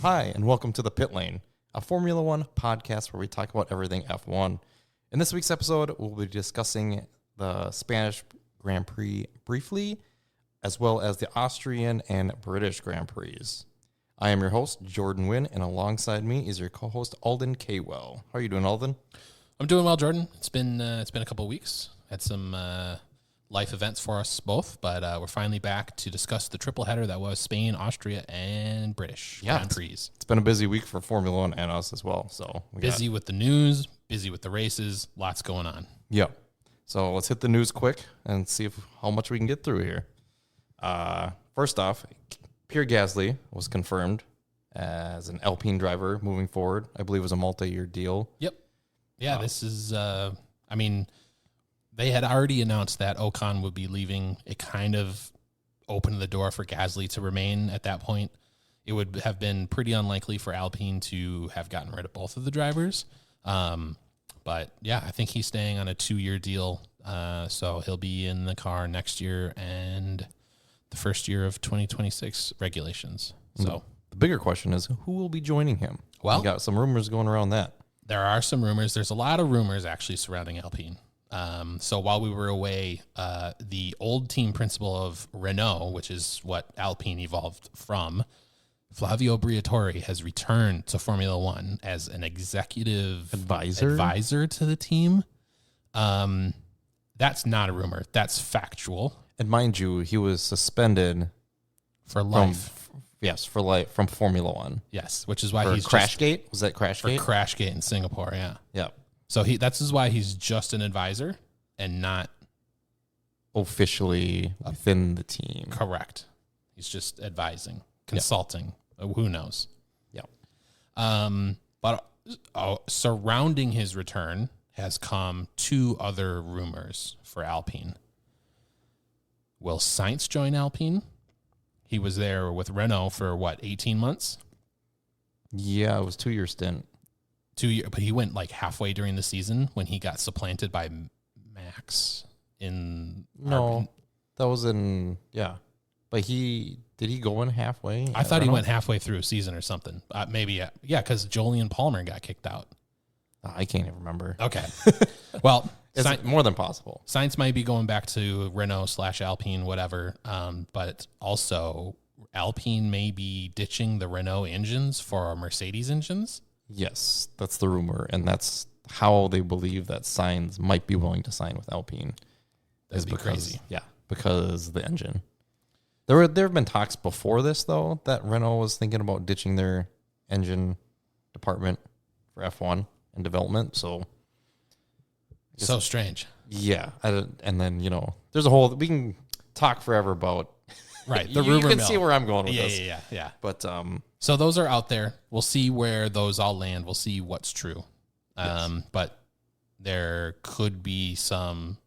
Hi, and welcome to The Pit Lane, a Formula One podcast where we talk about everything F1. In this week's episode, we'll be discussing the Spanish Grand Prix briefly, as well as the Austrian and British Grand Prix. I am your host, Jordan Wynn, and alongside me is your co-host, Alden Kaywell. How are you doing, Alden? I'm doing well, Jordan. It's been a couple of weeks. Had some life events for us both, but we're finally back to discuss the triple header that was Spain, Austria, and British Grand Prix. It's been a busy week for Formula One and us as well. So busy with the news, busy with the races, lots going on. Yep. So let's hit the news quick and see how much we can get through here. First off, Pierre Gasly was confirmed as an Alpine driver moving forward. I believe it was a multi-year deal. Yep. Yeah, this is, they had already announced that Ocon would be leaving. It kind of opened the door for Gasly to remain at that point. It would have been pretty unlikely for Alpine to have gotten rid of both of the drivers. But yeah, I think he's staying on a 2-year deal. So he'll be in the car next year and the first year of 2026 regulations. So the bigger question is who will be joining him? Well, we got some rumors going around that. There are some rumors. There's a lot of rumors actually surrounding Alpine. So while we were away, the old team principal of Renault, which is what Alpine evolved from, Flavio Briatore, has returned to Formula One as an executive advisor to the team. That's not a rumor. That's factual. And mind you, he was suspended for life. For life from Formula One. Yes, which is why he's Crashgate. Was that Crashgate? For Crashgate in Singapore, yeah. Yeah. So that's why he's just an advisor and not officially within the team. Correct. He's just advising, consulting. Yep. Who knows? Yeah. But surrounding his return has come 2 other rumors for Alpine. Will Sainz join Alpine? He was there with Renault for 18 months? Yeah, it was 2-year stint. 2 years, but he went like halfway during the season when he got supplanted by Max in. No, that was in But did he go in halfway? I thought he went halfway through a season or something. Maybe because Jolyon Palmer got kicked out. I can't even remember. Okay, well, it's more than possible. Sainz might be going back to Renault/Alpine, whatever. But also Alpine may be ditching the Renault engines for Mercedes engines. Yes, that's the rumor, and that's how they believe that Sainz might be willing to sign with Alpine. That'd be crazy. Yeah, because of the engine. There have been talks before this, though, that Renault was thinking about ditching their engine department for F1 and development. So strange. Yeah, and then, there's a whole... We can talk forever about... Right, the rumor mill. You can see where I'm going with this. Yeah. But... So those are out there. We'll see where those all land. We'll see what's true. Yes. But there could be some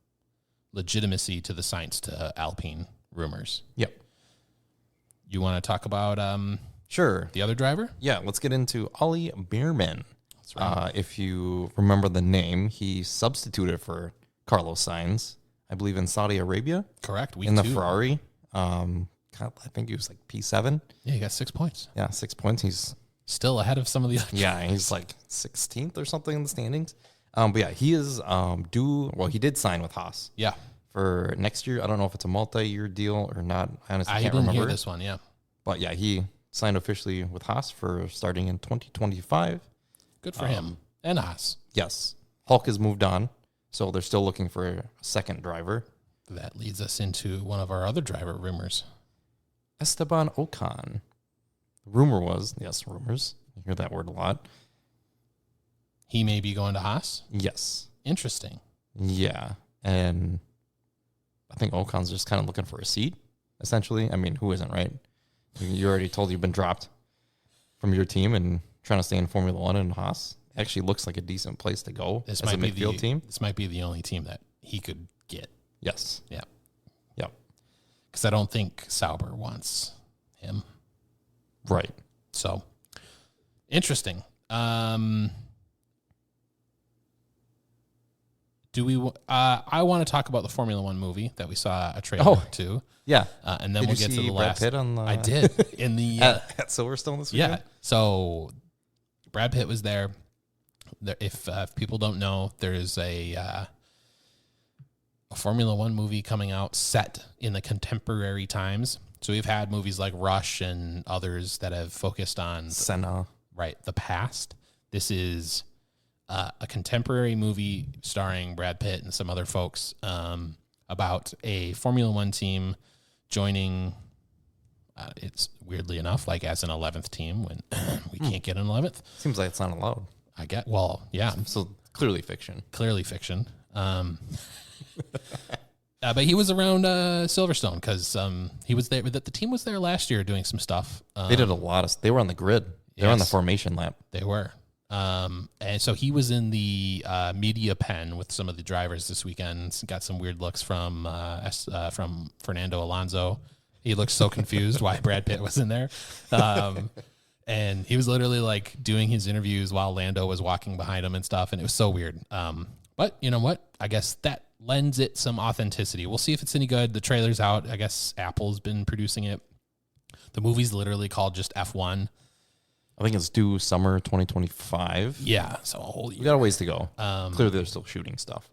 legitimacy to the Sainz to Alpine rumors. Yep. You want to talk about sure the other driver? Yeah, let's get into Ollie Beerman. That's right. If you remember the name, he substituted for Carlos Sainz, I believe, in Saudi Arabia. Correct. In the Ferrari. I think he was like P7. Yeah, he got 6 points. Yeah, 6 points. He's still ahead of some of the others. Yeah, he's like 16th or something in the standings. But yeah, he is due. Well, he did sign with Haas. Yeah. For next year. I don't know if it's a multi-year deal or not. I honestly can't remember. I didn't hear this one, yeah. But yeah, he signed officially with Haas for starting in 2025. Good for him. And Haas. Yes. Hulk has moved on, so they're still looking for a second driver. That leads us into one of our other driver rumors. Esteban Ocon. The rumor was, rumors. You hear that word a lot. He may be going to Haas? Yes. Interesting. Yeah. And I think Ocon's just kind of looking for a seat, essentially. I mean, who isn't, right? You already told you've been dropped from your team and trying to stay in Formula One, and Haas actually looks like a decent place to go as a midfield team. This might be the only team that he could get. Yes. Yeah. Yep. Because I don't think Sauber wants him. Right. So, interesting. Do we? I want to talk about the Formula One movie that we saw a trailer to. Yeah. And then Did we'll you get to see the Brad last. Pitt on the, I did in the at Silverstone this weekend? yeah. So Brad Pitt was there. If people don't know, there is a Formula One movie coming out set in the contemporary times. So we've had movies like Rush and others that have focused on Senna. the past. This is a contemporary movie starring Brad Pitt and some other folks about a Formula One team joining. It's weirdly enough like as an 11th team when we can't get an 11th. Seems like it's not allowed. I get. Well, yeah. So clearly fiction. Clearly fiction. But he was around Silverstone because he was there. The team was there last year doing some stuff. They did a lot of. They were on the grid. They were on the formation lap. They were. And so he was in the media pen with some of the drivers this weekend. Got some weird looks from Fernando Alonso. He looked so confused why Brad Pitt was in there. And he was literally like doing his interviews while Lando was walking behind him and stuff. And it was so weird. But you know what? I guess that lends it some authenticity. We'll see if it's any good. The trailer's out. I guess Apple's been producing it. The movie's literally called just F1. I think it's due summer 2025. Yeah, so a whole year. We got a ways to go. Clearly, they're still shooting stuff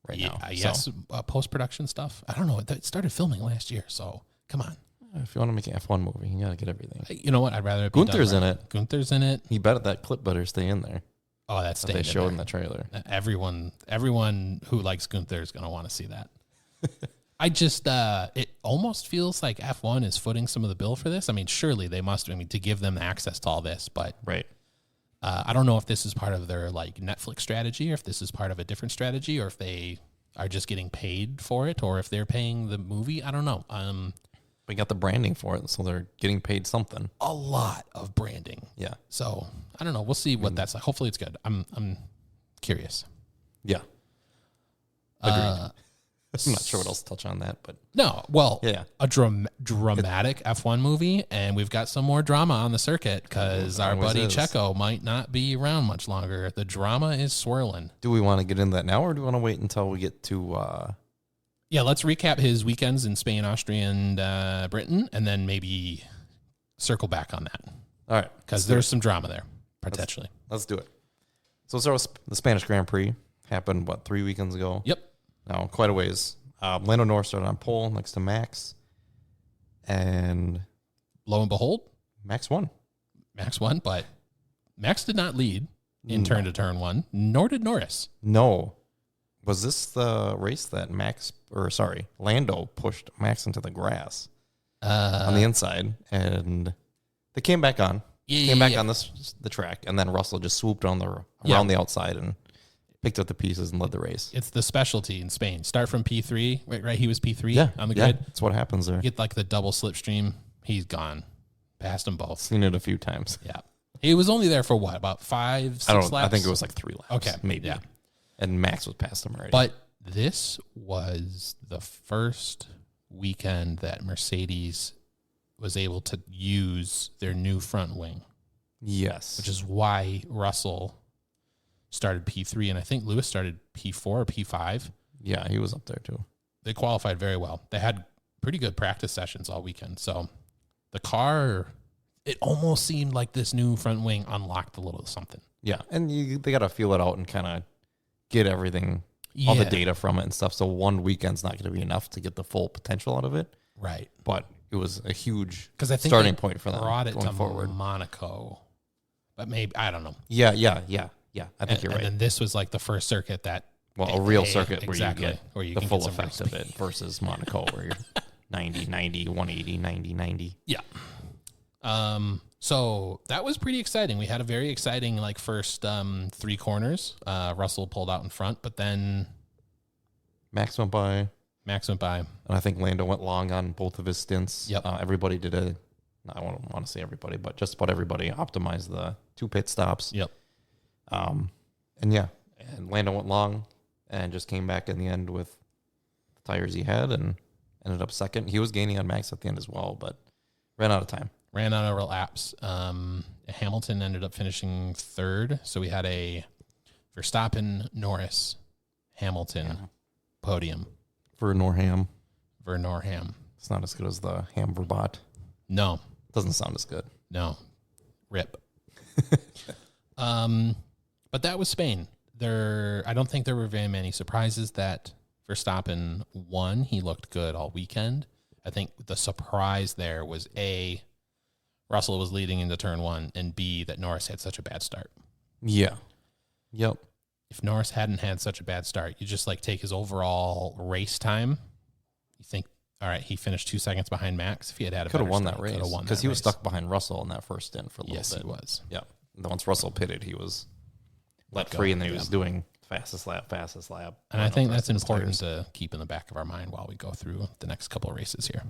now. Yes, post-production stuff. I don't know. It started filming last year, so come on. If you want to make an F1 movie, you got to get everything. You know what? I'd rather it be Gunther's in it. Gunther's in it. He bet that clip better stay in there. Oh, that's staying they showed there. in the trailer. Everyone who likes Gunther is going to want to see that. I just, it almost feels like F1 is footing some of the bill for this. I mean, surely they must, to give them access to all this, but right. I don't know if this is part of their like Netflix strategy or if this is part of a different strategy or if they are just getting paid for it or if they're paying the movie. I don't know. We got the branding for it, so they're getting paid something. A lot of branding. Yeah. So I don't know. We'll see what that's like. Hopefully it's good. I'm curious. Yeah. Agreed. I'm not sure what else to touch on that, but no. Well, yeah, a dramatic F1 movie, and we've got some more drama on the circuit because our buddy Checo might not be around much longer. The drama is swirling. Do we want to get into that now, or do we want to wait until we get to? Yeah, let's recap his weekends in Spain, Austria, and Britain, and then maybe circle back on that. All right, because there's some drama there potentially. Let's do it. So let's start with the Spanish Grand Prix. Happened 3 weekends ago? Yep. No, quite a ways. Lando Norris started on pole next to Max. And lo and behold, Max won. But Max did not lead in turn to turn one, nor did Norris. No. Was this the race that Lando pushed Max into the grass on the inside? And they came back on. On the track. And then Russell just swooped around the outside and picked up the pieces and led the race. It's the specialty in Spain. Start from P3, right? He was P3 on the grid. That's what happens there. Get like the double slipstream. He's gone. Passed them both. Seen it a few times. Yeah. He was only there for what? About 5, 6 laps? I think it was like 3 laps. Okay. Maybe. Yeah. And Max was past him already. But this was the first weekend that Mercedes was able to use their new front wing. Yes. Which is why Russell started P3, and I think Lewis started P4 or P5. Yeah, he was up there too. They qualified very well. They had pretty good practice sessions all weekend. So the car, it almost seemed like this new front wing unlocked a little something. Yeah, and they got to feel it out and kind of get everything, all the data from it and stuff. So one weekend's not going to be enough to get the full potential out of it. Right. But it was a huge starting point for them brought it going to forward. Monaco. But maybe, I don't know. Yeah. I think you're right. And then this was like the first circuit that... a real circuit exactly, where you get the full effect of it versus Monaco where you're 90, 90, 180, 90, 90. Yeah. So that was pretty exciting. We had a very exciting first 3 corners. Russell pulled out in front, but then... Max went by. And I think Lando went long on both of his stints. Yep. Everybody did I don't want to say everybody, but just about everybody optimized the 2 pit stops. Yep. And Lando went long and just came back in the end with the tires he had and ended up second. He was gaining on Max at the end as well, but ran out of time. Ran out of laps. Hamilton ended up finishing 3rd. So we had a Verstappen, Norris, Hamilton podium. Vernorham. It's not as good as the Ham Verbot. No. Doesn't sound as good. No. Rip. But that was Spain. I don't think there were very many surprises that Verstappen won. He looked good all weekend. I think the surprise there was A, Russell was leading into turn one, and B, that Norris had such a bad start. Yeah. Yep. If Norris hadn't had such a bad start, you just like take his overall race time. You think, all right, he finished 2 seconds behind Max. If he had a could have better won start, that race could have won because that he was race. stuck behind Russell in that first stint for a little bit. Yes, he was. Yeah. And then once Russell pitted, he was let go. free, and then he was doing fastest lap. And I think that's important to keep in the back of our mind while we go through the next couple of races here.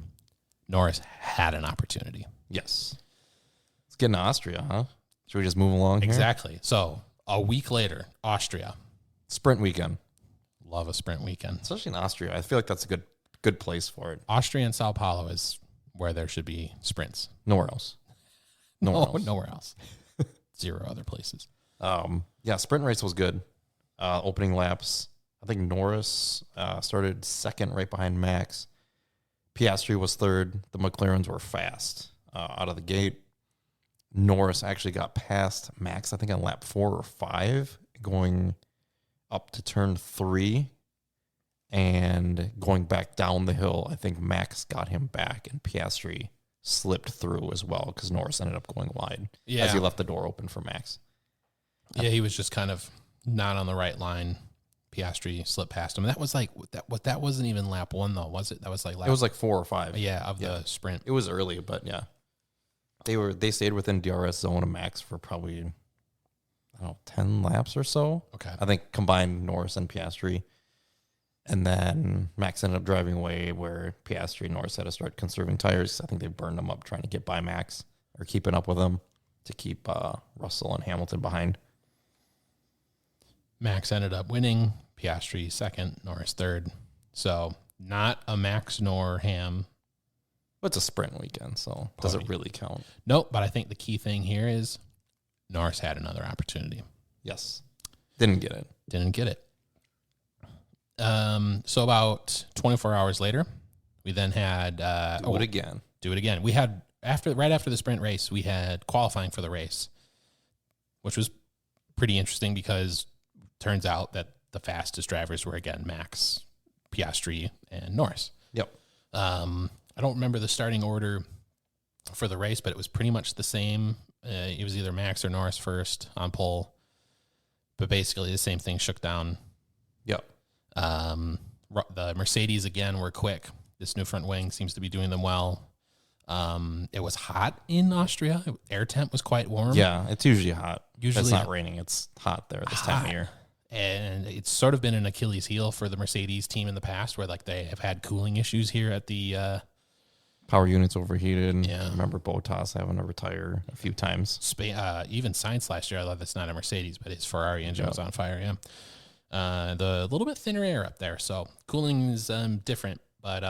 Norris had an opportunity. Yes. Let's get into Austria, huh? Should we just move along here? Exactly. So a week later, Austria. Sprint weekend. Love a sprint weekend. Especially in Austria. I feel like that's a good place for it. Austria and Sao Paulo is where there should be sprints. Nowhere else. Nowhere else. Zero other places. Yeah, sprint race was good. Opening laps. I think Norris started second right behind Max. Piastri was third. The McLarens were fast out of the gate. Norris actually got past Max, I think, on lap 4 or 5, going up to turn 3. And going back down the hill, I think Max got him back, and Piastri slipped through as well because Norris ended up going wide as he left the door open for Max. Yeah, he was just kind of not on the right line. Piastri slipped past him. That was like that wasn't even lap 1 though, was it? That was like it was like 4 or 5. Yeah, of the sprint. It was early, but yeah, they stayed within DRS zone of Max for probably, I don't know, 10 laps or so. Okay, I think combined Norris and Piastri, and then Max ended up driving away where Piastri and Norris had to start conserving tires. I think they burned them up trying to get by Max or keeping up with him to keep Russell and Hamilton behind. Max ended up winning. Piastri second, Norris third. So not a Max nor Ham. But it's a sprint weekend, so does it really count? Nope, but I think the key thing here is Norris had another opportunity. Yes. Didn't get it. So about 24 hours later, we then had... Do it again. We had, right after the sprint race, we had qualifying for the race, which was pretty interesting because turns out that the fastest drivers were, again, Max, Piastri, and Norris. Yep. I don't remember the starting order for the race, but it was pretty much the same. It was either Max or Norris first on pole, but basically the same thing shook down. Yep. The Mercedes, again, were quick. This new front wing seems to be doing them well. It was hot in Austria. Air temp was quite warm. Yeah, it's usually hot. Usually it's not raining. It's hot there this time of year. And it's sort of been an Achilles heel for the Mercedes team in the past where like they have had cooling issues here at the... Power units overheated. Yeah. I remember Bottas having to retire a few times. Even Sainz last year, I thought that's not a Mercedes, but his Ferrari engine was on fire, yeah. The little bit thinner air up there, so cooling is different. But,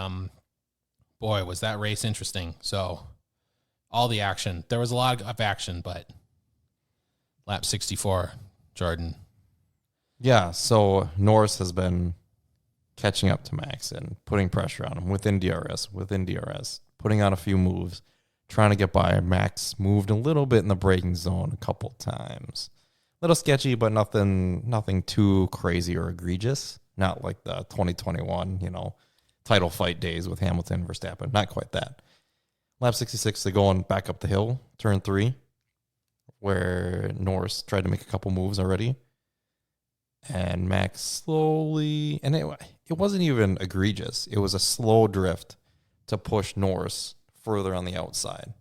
boy, was that race interesting. So all the action. There was a lot of action, but lap 64, Jordan. Yeah, so Norris has been catching up to Max and putting pressure on him within DRS, putting on a few moves, trying to get by. Max moved a little bit in the braking zone a couple times. A little sketchy, but nothing too crazy or egregious. Not like the 2021, title fight days with Hamilton and Verstappen. Not quite that. Lap 66, they're going back up the hill, turn 3, where Norris tried to make a couple moves already. And Max slowly, and it wasn't even egregious. It was a slow drift to push Norris further on the outside.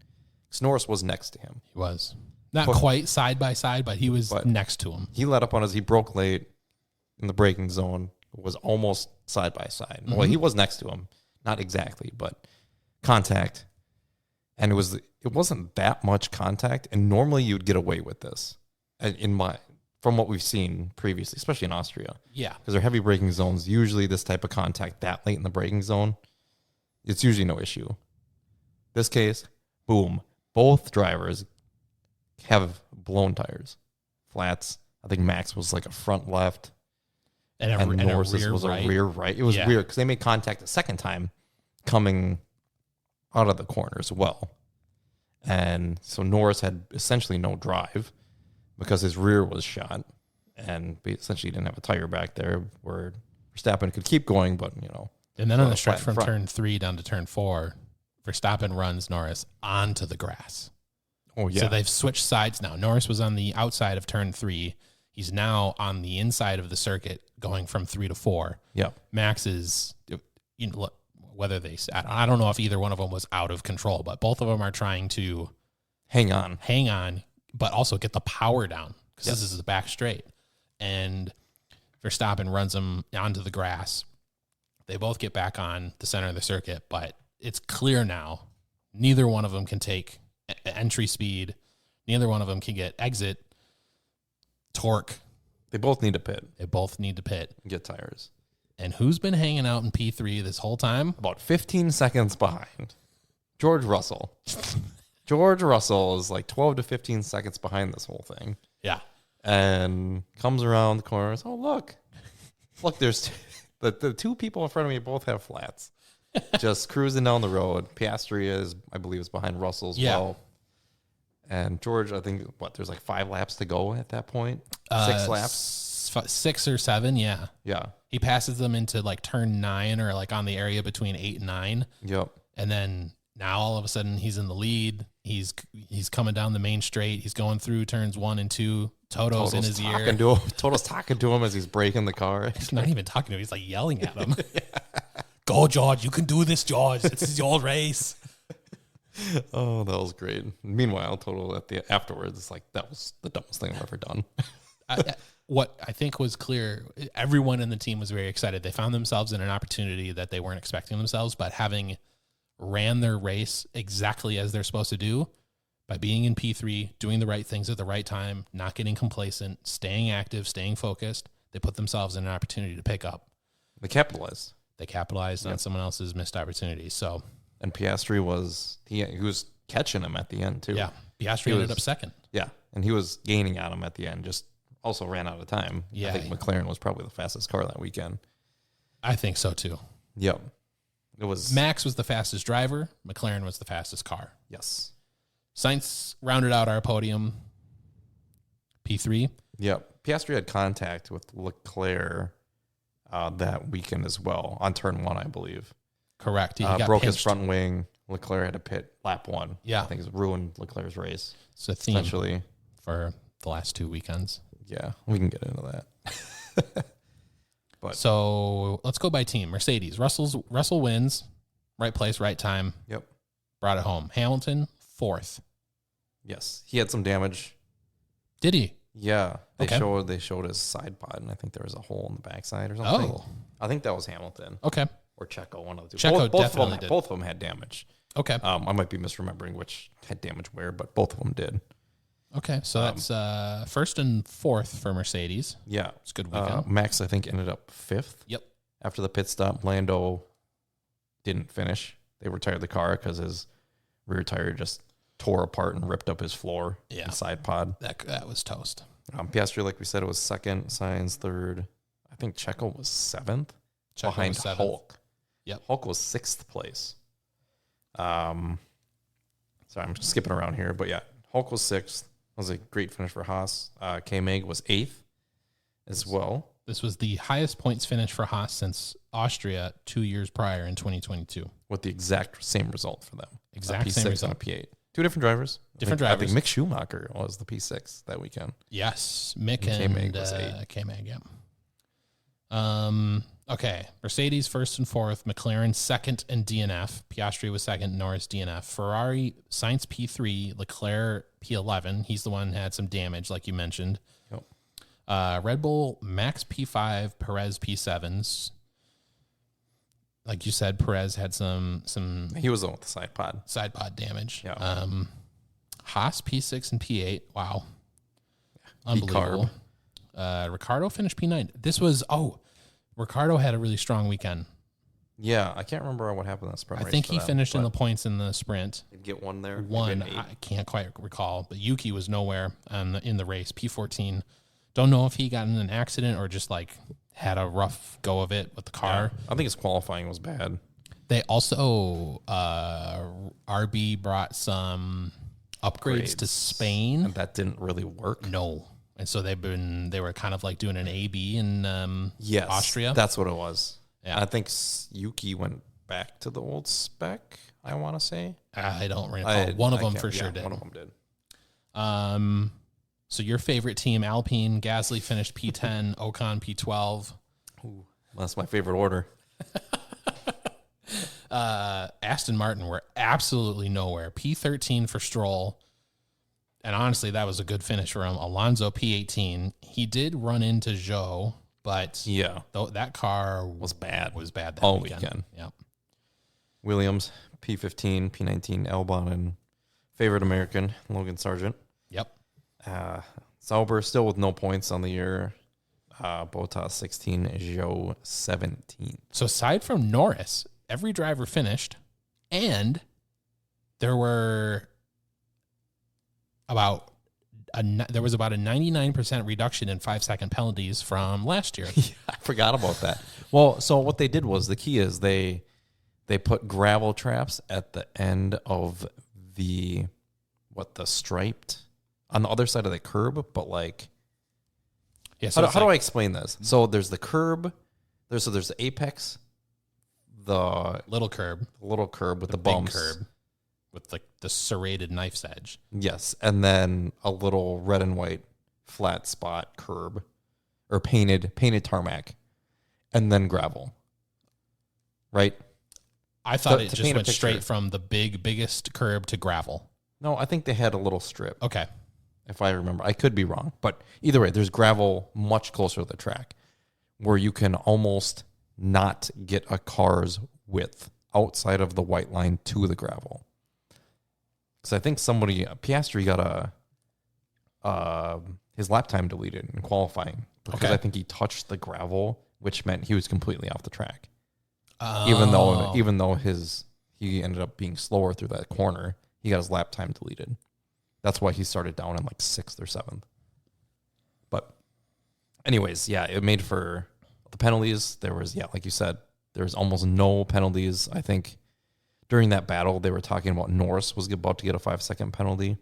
Because Norris was next to him. He was. Not quite side by side, but he was next to him. He let up on he broke late in the braking zone, was almost side by side. Mm-hmm. Well, he was next to him. Not exactly, but contact. And it wasn't that much contact, and normally you'd get away with this. From what we've seen previously, especially in Austria. Yeah. Because they're heavy braking zones. Usually this type of contact that late in the braking zone, it's usually no issue. This case, boom. Both drivers have blown tires. Flats. I think Max was like a front left. and Norris's rear was right. a rear right. It was weird because they made contact the second time coming out of the corner as well. And so Norris had essentially no drive because his rear was shot and essentially didn't have a tire back there where Verstappen could keep going, but, And then on the stretch from turn 3 down to turn 4, Verstappen runs Norris onto the grass. Oh, yeah. So they've switched sides now. Norris was on the outside of turn 3. He's now on the inside of the circuit going from 3 to 4. Yeah. Max is, whether I don't know if either one of them was out of control, but both of them are trying to hang on, but also get the power down because this is the back straight. And Verstappen runs them onto the grass. They both get back on the center of the circuit, but it's clear now neither one of them can take entry speed. Neither one of them can get exit torque. They both need to pit. Get tires. And who's been hanging out in P3 this whole time? About 15 seconds behind. George Russell. George Russell is like 12 to 15 seconds behind this whole thing. Yeah. And comes around the corner. Oh, look, there's the two people in front of me both have flats. Just cruising down the road. Piastri I believe, is behind Russell as well. And George, I think, there's like 5 laps to go at that point? 6 laps? 6 or 7, yeah. Yeah. He passes them into like turn 9 or like on the area between 8 and 9. Yep. And then now all of a sudden he's in the lead. He's coming down the main straight. He's going through turns 1 and 2. Toto's in his ear. Toto's talking to him as he's braking the car. He's not even talking to him. He's like yelling at him. Go, George. You can do this, George. It's your race. Oh, that was great. Meanwhile, Toto afterwards, it's like, that was the dumbest thing I've ever done. What I think was clear, everyone in the team was very excited. They found themselves in an opportunity that they weren't expecting themselves, but having ran their race exactly as they're supposed to do, by being in P3, doing the right things at the right time, not getting complacent, staying active, staying focused, they put themselves in an opportunity to pick up. They capitalized on someone else's missed opportunities. So, and Piastri was catching him at the end too. Yeah, Piastri ended up second. Yeah, and he was gaining on him at the end. Just also ran out of time. Yeah, I think McLaren was probably the fastest car that weekend. I think so too. Yep, it was. Max was the fastest driver. McLaren was the fastest car. Yes. Sainz rounded out our podium. P3. Yep, Piastri had contact with Leclerc that weekend as well on turn 1, I believe. Correct. He broke his front wing. Leclerc had to pit lap 1. Yeah. I think it ruined Leclerc's race. It's a theme essentially for the last 2 weekends. Yeah, we can get into that. But so let's go by team. Mercedes. Russell wins. Right place, right time. Yep. Brought it home. Hamilton, 4th. Yes. He had some damage. Did he? Yeah. They showed his side pod, and I think there was a hole in the backside or something. Oh. I think that was Hamilton. Okay. Or Checo, one of the two. Checo definitely did. Both of them had damage. Okay. I might be misremembering which had damage where, but both of them did. Okay, so that's 1st and 4th for Mercedes. Yeah. It's a good weekend. Max, I think, ended up 5th. Yep. After the pit stop, Lando didn't finish. They retired the car because his rear tire just tore apart and ripped up his floor and side pod. That was toast. Piastri, like we said, it was 2nd. Sainz 3rd. I think Checo was 7th. Behind was 7th. Hulk. Yep. Hulk was 6th place. Sorry, I'm skipping around here, but yeah, Hulk was 6th. That was a great finish for Haas. K-Meg was 8th as well. This was the highest points finish for Haas since Austria 2 years prior in 2022. With the exact same result for them. Exact P6 same result. and a P8. 2 different drivers. Drivers. I think Mick Schumacher was the P6 that weekend. Yes, Mick and K-Meg was 8. K-Meg, yeah. Okay, Mercedes 1st and 4th, McLaren 2nd and DNF. Piastri was 2nd, Norris DNF. Ferrari, Sainz P3, Leclerc P11. He's the one who had some damage, like you mentioned. Yep. Red Bull, Max P5, Perez P7s. Like you said, Perez had some. He was the one with the side pod. Side pod damage. Yeah. Haas P6 and P8. Wow. Unbelievable. Ricardo finished P9. Ricardo had a really strong weekend. Yeah, I can't remember what happened in the sprint race. I think he finished in the points in the sprint. Did get one there? One, I can't quite recall, but Yuki was nowhere in the race, P14. Don't know if he got in an accident or just like had a rough go of it with the car. I think his qualifying was bad. They also, RB brought some upgrades to Spain. And that didn't really work. No. And so they were kind of like doing an A-B in Austria. That's what it was. Yeah. I think Yuki went back to the old spec, I want to say. I don't recall. One of them for sure did. One of them did. So your favorite team, Alpine, Gasly finished P10, Ocon P12. Ooh, that's my favorite order. Aston Martin were absolutely nowhere. P13 for Stroll. And honestly, that was a good finish for him. Alonso P18. He did run into Zhou, but that car was bad. That all weekend. Yep. Williams P15, P19, Albon, and favorite American Logan Sargent. Yep. Sauber still with no points on the year. Bottas 16, Zhou 17. So aside from Norris, every driver finished, and there were about a 99% reduction in 5-second penalties from last year. Yeah, I forgot about that. Well, so what they did was, the key is they put gravel traps at the end of the striped on the other side of the curb, but like, yeah. So how do I explain this? So there's the curb, there's the apex, the little curb with the bumps, big curb with like the serrated knife's edge. Yes, and then a little red and white flat spot curb, or painted tarmac, and then gravel. Right? I thought it just went straight from the biggest curb to gravel. No, I think they had a little strip. Okay. If I remember. I could be wrong. But either way, there's gravel much closer to the track where you can almost not get a car's width outside of the white line to the gravel. Because I think Piastri got his lap time deleted in qualifying because I think he touched the gravel, which meant he was completely off the track. Even though he ended up being slower through that corner, he got his lap time deleted. That's why he started down in like 6th or 7th. But anyways, yeah, it made for the penalties. There was, like you said, there was almost no penalties. I think during that battle, they were talking about Norris was about to get a 5-second penalty.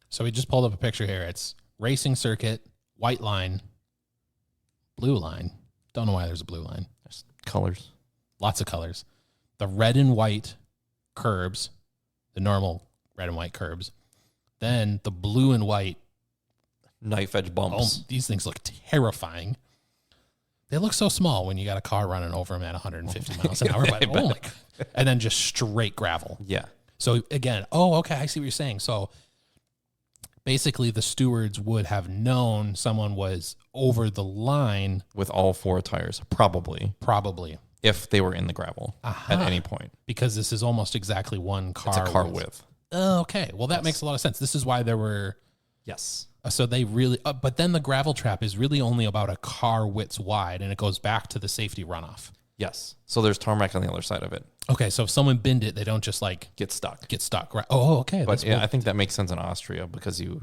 So we just pulled up a picture here. It's racing circuit, white line, blue line. Don't know why there's a blue line. There's colors. Lots of colors. The red and white curbs, the normal red and white curbs. Then the blue and white knife edge bumps. Oh, these things look terrifying. They look so small when you got a car running over them at 150 miles an hour. But, oh my God. And then just straight gravel. Yeah. So again, okay, I see what you're saying. So basically the stewards would have known someone was over the line. With all 4 tires, probably. If they were in the gravel at any point. Because this is almost exactly one car. It's a car width. Oh, okay. Well, that makes a lot of sense. This is why there were... Yes. So they really... but then the gravel trap is really only about a car width wide, and it goes back to the safety runoff. Yes. So there's tarmac on the other side of it. Okay, so if someone binned it, they don't just like... Get stuck. Right. Oh, okay. But yeah, I think that makes sense in Austria because Yeah,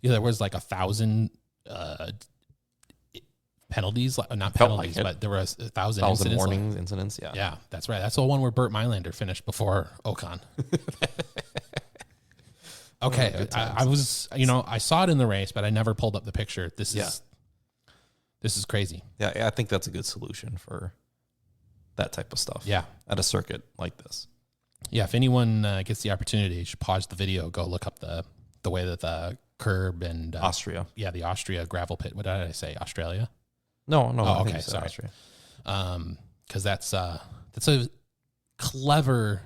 there was like 1,000... penalties, not penalties, but there were 1,000 incidents. Warnings, incidents, yeah. Yeah, that's right. That's the one where Burt Mylander finished before Ocon. Okay, I was, I saw it in the race, but I never pulled up the picture. This is crazy. Yeah, I think that's a good solution for that type of stuff. Yeah. At a circuit like this. Yeah, if anyone gets the opportunity, you should pause the video, go look up the way that the curb and... Austria. Yeah, the Austria gravel pit. What did I say? Australia? No. Oh, okay, sorry. Austria. Because that's a clever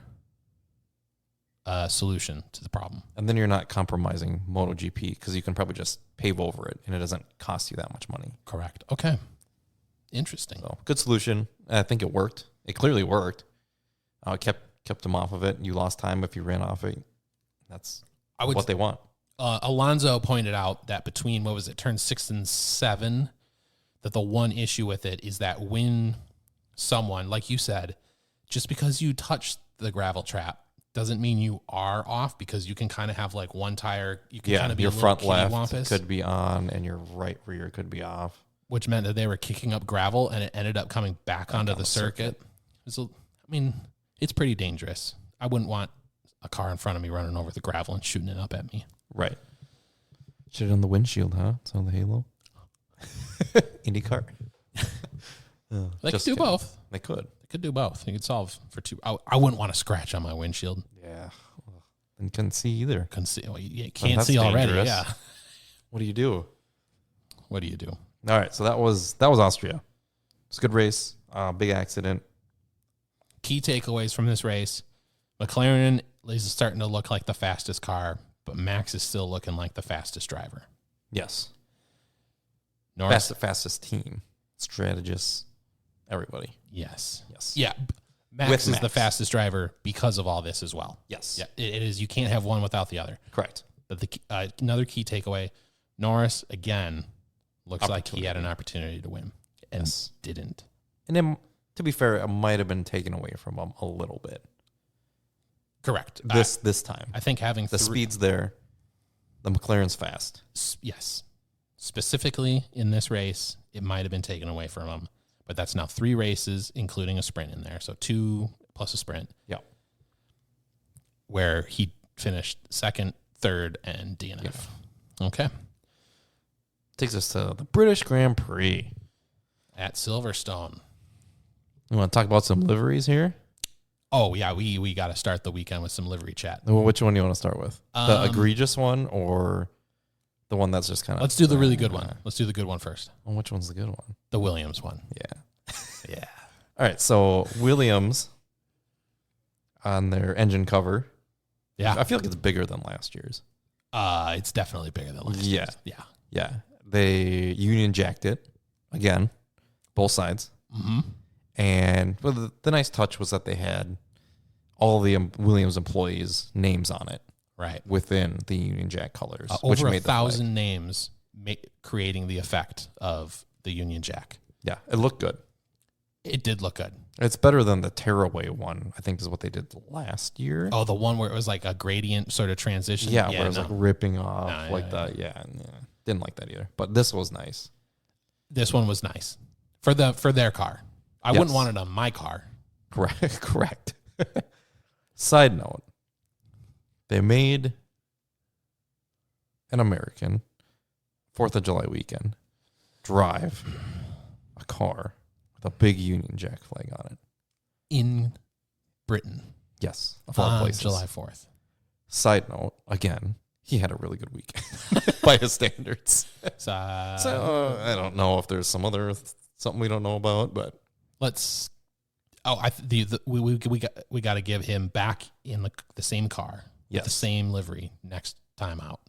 solution to the problem. And then you're not compromising MotoGP because you can probably just pave over it and it doesn't cost you that much money. Correct. Okay. Interesting. So good solution. I think it worked. It clearly worked. Kept them off of it. You lost time if you ran off it. That's what they want. Alonso pointed out that between, turn 6 and 7, that the one issue with it is that when someone, like you said, just because you touch the gravel trap doesn't mean you are off, because you can kind of have like one tire. You can kind of be your front left wampus. could be on and your right rear could be off. which meant that they were kicking up gravel, and it ended up coming back onto the circuit. It's pretty dangerous. I wouldn't want a car in front of me running over the gravel and shooting it up at me. Right. Should have done the windshield, huh? It's on the Halo. IndyCar. They could do both. They could. They could do both. You could solve for two. I wouldn't want a scratch on my windshield. Yeah. And couldn't see either. Couldn't see. Well, you can't see already. Dangerous. Yeah. What do you do? What do you do? All right. So that was Austria. It's a good race. Big accident. Key takeaways from this race: McLaren is starting to look like the fastest car, but Max is still looking like the fastest driver. Yes. Norris, Fastest team, strategists, everybody. Yes. Yeah. Max is the fastest driver because of all this as well. Yes. Yeah. It is. You can't have one without the other. Correct. But another key takeaway: Norris again looks like he had an opportunity to win and didn't. And then, to be fair, it might have been taken away from him a little bit. Correct. This time, I think having the speed's there. The McLaren's fast. Yes. Specifically in this race, it might have been taken away from him, but that's now 3 races, including a sprint in there. So 2 plus a sprint. Yeah. Where he finished 2nd, 3rd, and DNF. Yeah. Okay. Takes us to the British Grand Prix at Silverstone. You want to talk about some liveries here? Oh, yeah. We got to start the weekend with some livery chat. Well, which one do you want to start with? The egregious one or the one that's just kind of... Let's do the really good one. Let's do the good one first. Well, which one's the good one? The Williams one. Yeah. Yeah. All right. So Williams on their engine cover. Yeah. I feel like it's bigger than last year's. It's definitely bigger than last year's. Yeah. Yeah. They Union jacked it again, both sides. Mm-hmm. And well, the nice touch was that they had all the Williams employees' names on it, right, within the Union Jack colors. Which over 1,000 names, creating the effect of the Union Jack. Yeah, it looked good. It did look good. It's better than the tearaway one, I think, is what they did last year. Oh, the one where it was like a gradient sort of transition. Yeah, where it was like ripping off that. Yeah, didn't like that either. But this was nice. This one was nice for their car. I wouldn't want it on my car. Correct. Side note, they made an American 4th of July weekend drive a car with a big Union Jack flag on it. In Britain. Yes. Of all places. July 4th. Side note, again, he had a really good weekend by his standards. So I don't know if there's something we don't know about, but let's. Oh, we got to give him back in the same car, with the same livery next time out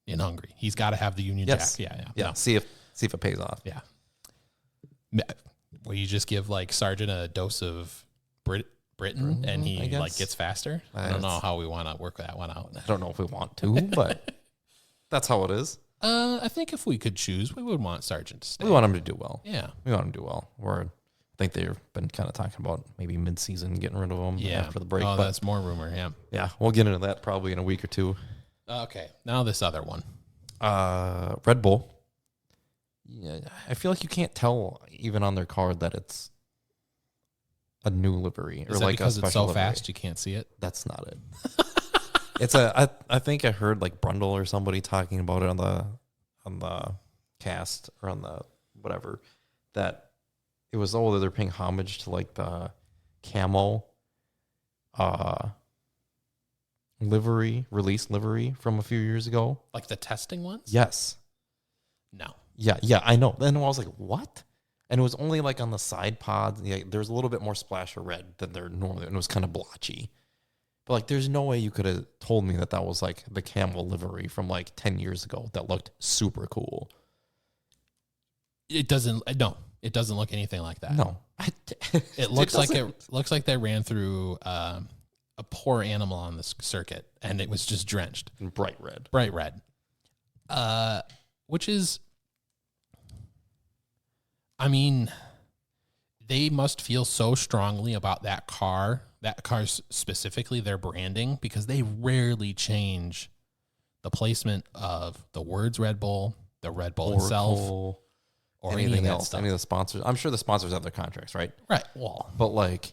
in Hungary. He's got to have the Union Jack. Yeah. No. See if it pays off. Yeah. Will you just give like Sargent a dose of Britain and he like gets faster? I don't know how we want to work that one out. I don't know if we want to, but that's how it is. I think if we could choose, we would want Sargent to stay. We want him to do well. Yeah. We want him to do well. I think they've been kind of talking about maybe mid-season getting rid of him after the break. Oh, that's more rumor, yeah. Yeah, we'll get into that probably in a week or two. Okay, now this other one. Red Bull. Yeah, I feel like you can't tell even on their card that it's a new livery. Is that because it's so fast you can't see it? That's not it. I think I heard like Brundle or somebody talking about it on the cast or on the whatever, that it was that they're paying homage to like the camo release livery from a few years ago. Like the testing ones? Yes. No. Yeah, I know. Then I was like, what? And it was only like on the side pods. Yeah, there's a little bit more splash of red than there normally, and it was kind of blotchy. But like, there's no way you could have told me that was like the camel livery from like 10 years ago that looked super cool. It doesn't. No, it doesn't look anything like that. No, it looks like they ran through a poor animal on the circuit, and it was just drenched in bright red. Which is, I mean, they must feel so strongly about that car specifically, their branding, because they rarely change the placement of the words Red Bull, the Red Bull itself. or anything any of that else. stuff. Any of the sponsors. I'm sure the sponsors have their contracts, right? Right. Well, But like,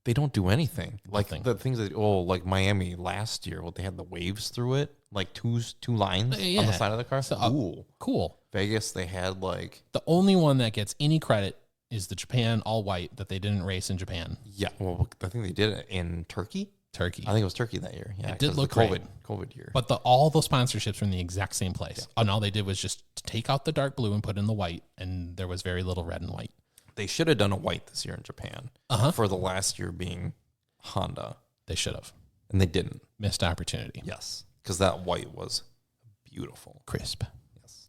they don't do anything. Like Nothing. the things that like Miami last year, they had the waves through it, like two lines on the Yeah. side of the car. So, cool. Vegas, they had like The only one that gets any credit is the Japan all white that they didn't race in Japan. yeah. Well, I think they did it in Turkey. Turkey. I think it was Turkey that year. Yeah, It did 'cause look the great. COVID year. But all those sponsorships were in the exact same place. And all they did was just take out the dark blue and put in the white, and there was very little red and white. They should have done a white this year in Japan for the last year being Honda, They should have. and they didn't. Missed opportunity. Yes, because that white was beautiful. Crisp. Yes.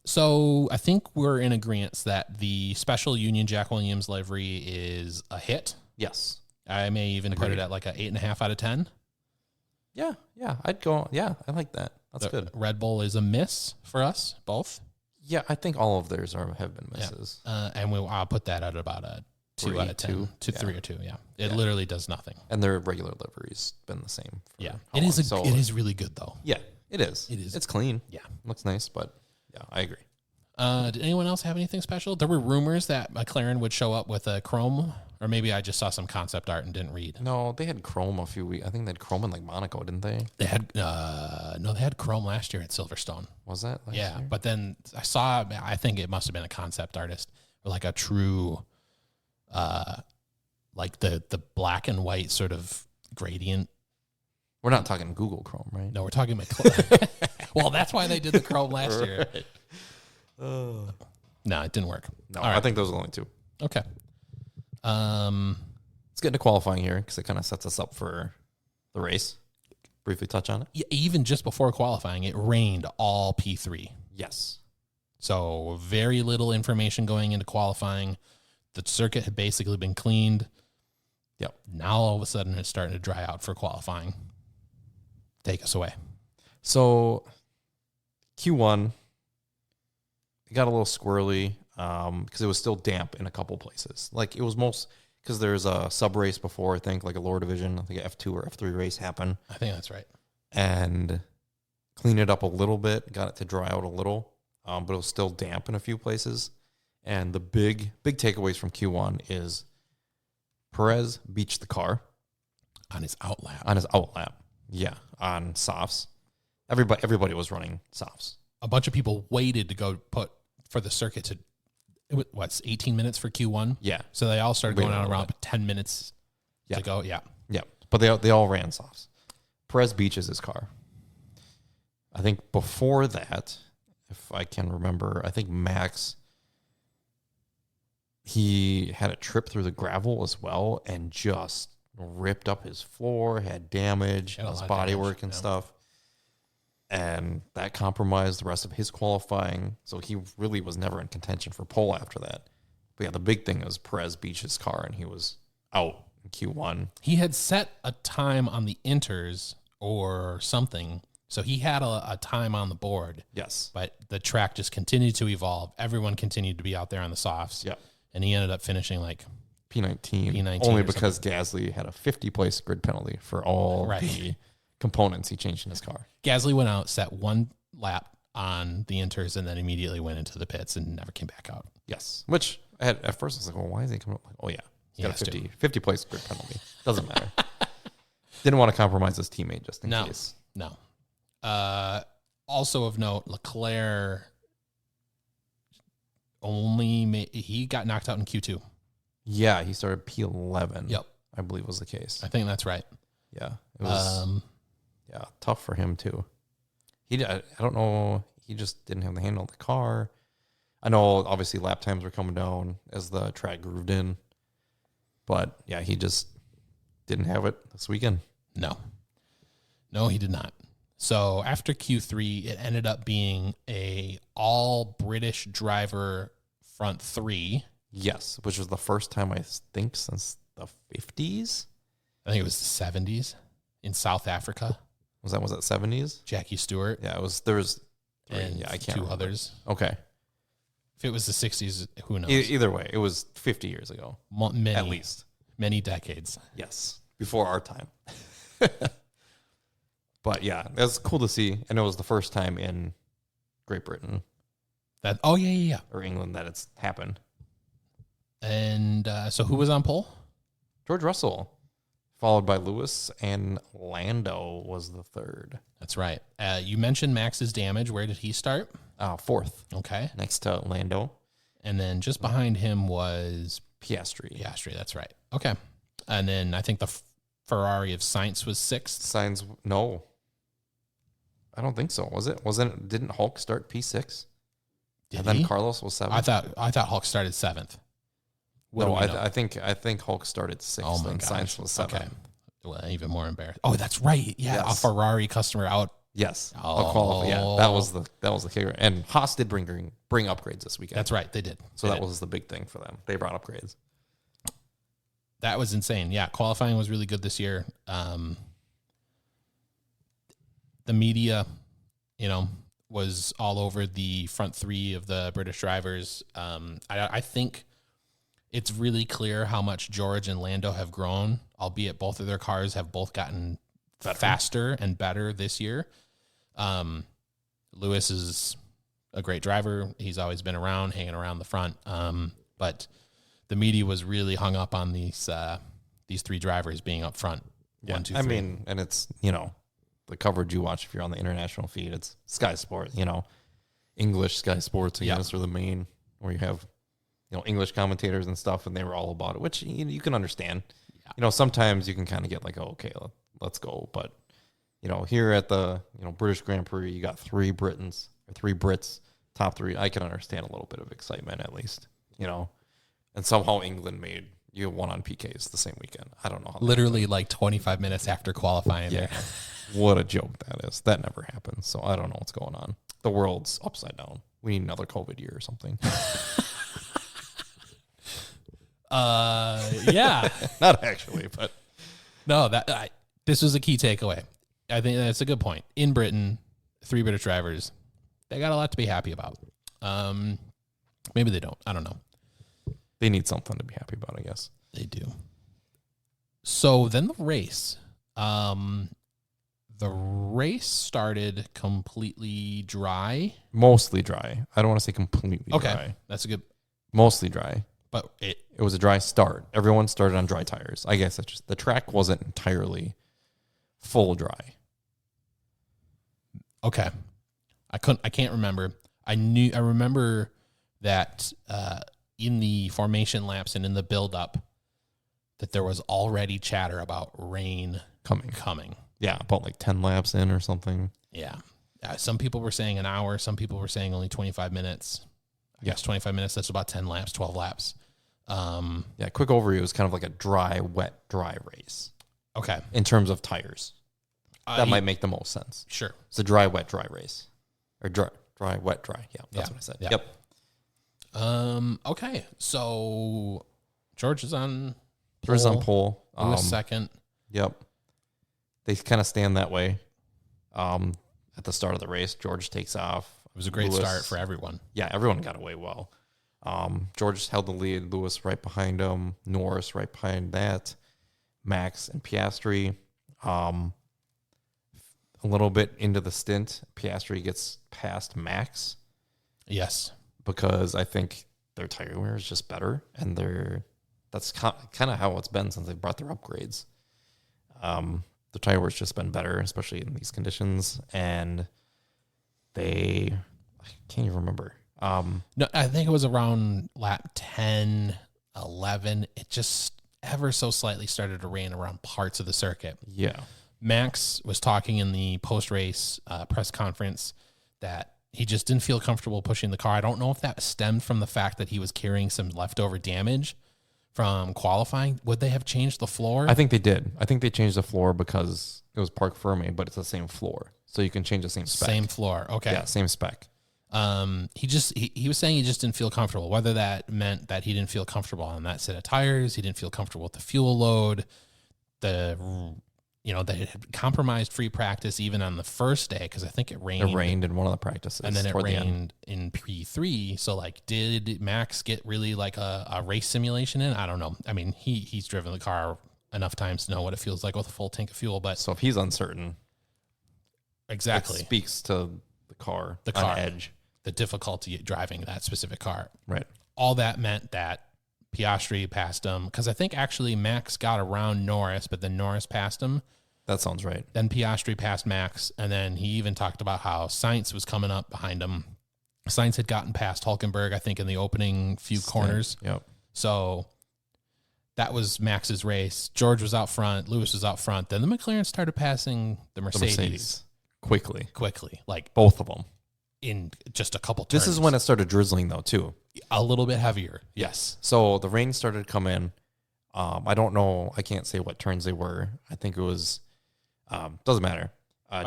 So I think we're in agreement that the special Union Jack Williams livery is a hit. Yes. I may even put it Agreed. at like a 8.5 out of 10. Yeah. I'd go. Yeah, I like that. That's The good. Red Bull is a miss for us both. Yeah, I think all of theirs have been misses. And I'll put that at about a 2 Three, out of 10. two? To Yeah. 3 or 2, yeah. It literally does nothing. And their regular livery's been the same. For Yeah. how It is long. it is really good though. Yeah, it is. It is. It's clean. Yeah. Looks nice, but yeah, I agree. Did anyone else have anything special? There were rumors that McLaren would show up with a chrome, or maybe I just saw some concept art and didn't read. No, they had Chrome a few weeks. I think they had Chrome in like Monaco, didn't they? They had no, they had chrome last year at Silverstone. Was that last Yeah, year? but then I think it must have been a concept artist or like a true, like the black and white sort of gradient. We're not talking Google Chrome, right? No, we're talking McLaren. Well, that's why they did the chrome last year. No, it didn't work. No, All right. I think those are the only two. Okay. Let's get into qualifying here because it kind of sets us up for the race. Briefly touch on it. Yeah, even just before qualifying, it rained all P3. Yes. So very little information going into qualifying. The circuit had basically been cleaned. Yep. Now all of a sudden it's starting to dry out for qualifying. Take us away. So Q1, it got a little squirrely because it was still damp in a couple places. Like it was because there's a sub race before, I think, like a lower division, I think an F2 or F3 race happened. I think that's right. And cleaned it up a little bit, got it to dry out a little, but it was still damp in a few places. And the big takeaways from Q1 is Perez beached the car On his outlap. on his outlap. Yeah, on softs. Everybody was running softs. A bunch of people waited to go put for the circuit to, what's 18 minutes for Q1? Yeah, So they all started Waited going a out little around 10 minutes Yeah. to go. Yeah. yeah. But they all ran softs. Perez beaches his car. I think before that, if I can remember, I think Max, he had a trip through the gravel as well and just ripped up his floor, had damage, Had a his lot of body damage, work and yeah. stuff. And that compromised the rest of his qualifying. So he really was never in contention for pole after that. But yeah, the big thing is Perez beached his car and he was out in Q1. He had set a time on the inters or something. So he had a time on the board, Yes. but the track just continued to evolve. Everyone continued to be out there on the softs. Yeah. And he ended up finishing like, P19, P19 only or because Gasly had a 50-place grid penalty for all Right. the components he changed in his car. Gasly went out, set one lap on the inters, and then immediately went into the pits and never came back out. Yes. Which at first I was like, well, why is he coming up? Like, oh, yeah. He's got has a 50-place grid penalty. Doesn't matter. Didn't want to compromise his teammate just in No. case. No. Also of note, Leclerc he got knocked out in Q2. Yeah, he started P11. Yep. I believe was the case. I think that's right. Yeah. It was tough for him too. I don't know. He just didn't have the handle of the car. I know obviously lap times were coming down as the track grooved in. But yeah, he just didn't have it this weekend. No, he did not. So after Q3, it ended up being a all British driver front three. Yes, which was the first time I think since the 50s. I think it was the 70s in South Africa. Was that 70s? Jackie Stewart Yeah, there was three. and Yeah, I can't two remember. others. Okay. If it was the 60s, who knows? Either way, it was 50 years ago. Many, At least. many decades. Yes. Before our time. But yeah, it was cool to see. And it was the first time in Great Britain. Yeah. or England that it's happened. And so who was on pole? George Russell, followed by Lewis, and Lando was the third. That's right. You mentioned Max's damage. Where did he start? Fourth. Okay. Next to Lando. And then just behind him was Piastri. That's right. Okay. And then I think the Ferrari of Sainz was sixth. Sainz, no. I don't think so. Was it? Didn't Hulk start P6? Did and then he? Carlos was seventh? I thought Hulk started seventh. I think Hulk started sixth, Oh my and gosh. Sainz was seventh. Okay. Well, even more embarrassed. Oh, that's right. Yeah, Yes. a Ferrari customer out. Yes. Oh. Yeah, that was the kicker. And Haas did bring upgrades this weekend. That's right. They did. So that was the big thing for them. They brought upgrades. That was insane. Yeah, qualifying was really good this year. The media, was all over the front three of the British drivers. I think it's really clear how much George and Lando have grown, albeit both of their cars have both gotten faster and better this year. Lewis is a great driver. He's always been around, hanging around the front. But the media was really hung up on these three drivers being up front. Yeah. 1, 2, 3. I mean, and it's, the coverage you watch if you're on the international feed, it's Sky Sport, English Sky Sports, I guess, are the main, where you have, English commentators and stuff, and they were all about it, which you can understand. Yeah. Sometimes you can kind of get like, oh, okay, let's go. But, here at the, British Grand Prix, you got three Brits, top three. I can understand a little bit of excitement at least, and somehow England made you one on PKs the same weekend. I don't know how. Literally like 25 minutes after qualifying. Yeah. What a joke that is. That never happens. So I don't know what's going on. The world's upside down. We need another COVID year or something. Yeah. Not actually, but no, this was a key takeaway. I think that's a good point. In Britain, three British drivers, they got a lot to be happy about. Maybe they don't. I don't know. they need something to be happy about, I guess. They do. So then the race. The race started completely dry. Mostly dry. I don't want to say completely dry. That's a good. Mostly dry. But it was a dry start. Everyone started on dry tires. I guess that's just the track wasn't entirely full dry. Okay. I can't remember. I remember that in the formation laps and in the build up that there was already chatter about rain coming. Yeah, about like 10 laps in or something. Yeah. Some people were saying an hour. Some people were saying only 25 minutes. I guess 25 minutes, that's about 10 laps, 12 laps. Yeah, quick overview. It was kind of like a dry, wet, dry race. Okay. In terms of tires. That might make the most sense. Sure. It's a dry, wet, dry race. Or dry, wet, dry. Yeah, that's what I said. Yeah. Yep. Okay. So George is on pole. George is on pole. Lewis second. Yep. They kind of stand that way. At the start of the race, George takes off. It was a great start for everyone. Yeah, everyone got away well. George held the lead. Lewis right behind him. Norris right behind that. Max and Piastri. A little bit into the stint, Piastri gets past Max. Yes. Because I think their tire wear is just better. And that's kind of how it's been since they brought their upgrades. The tire wear's just been better, especially in these conditions. And I can't even remember. No, I think it was around lap 10, 11. It just ever so slightly started to rain around parts of the circuit. Yeah. Max was talking in the post-race press conference that he just didn't feel comfortable pushing the car. I don't know if that stemmed from the fact that he was carrying some leftover damage from qualifying. Would they have changed the floor? I think they did. I think they changed the floor because it was Parc Ferme, but it's the same floor. So you can change the same spec. Same floor. Okay. Yeah, same spec. He was saying he just didn't feel comfortable. Whether that meant that he didn't feel comfortable on that set of tires, he didn't feel comfortable with the fuel load, they had compromised free practice even on the first day because I think it rained. It rained in one of the practices, and then it rained in P3. So, did Max get really a race simulation in? I don't know. I mean, he's driven the car enough times to know what it feels like with a full tank of fuel. But so if he's uncertain, exactly, it speaks to the car on edge. the difficulty driving that specific car. Right. All that meant that Piastri passed him, because I think actually Max got around Norris, but then Norris passed him. That sounds right. Then Piastri passed Max, and then he even talked about how Sainz was coming up behind him. Sainz had gotten past Hulkenberg, I think, in the opening few corners. Yep. So that was Max's race. George was out front. Lewis was out front. Then the McLaren started passing the Mercedes. Quickly. Like both of them. In just a couple turns. This is when it started drizzling, though, too. A little bit heavier. Yes. So the rain started to come in. I don't know. I can't say what turns they were. I think it was, doesn't matter.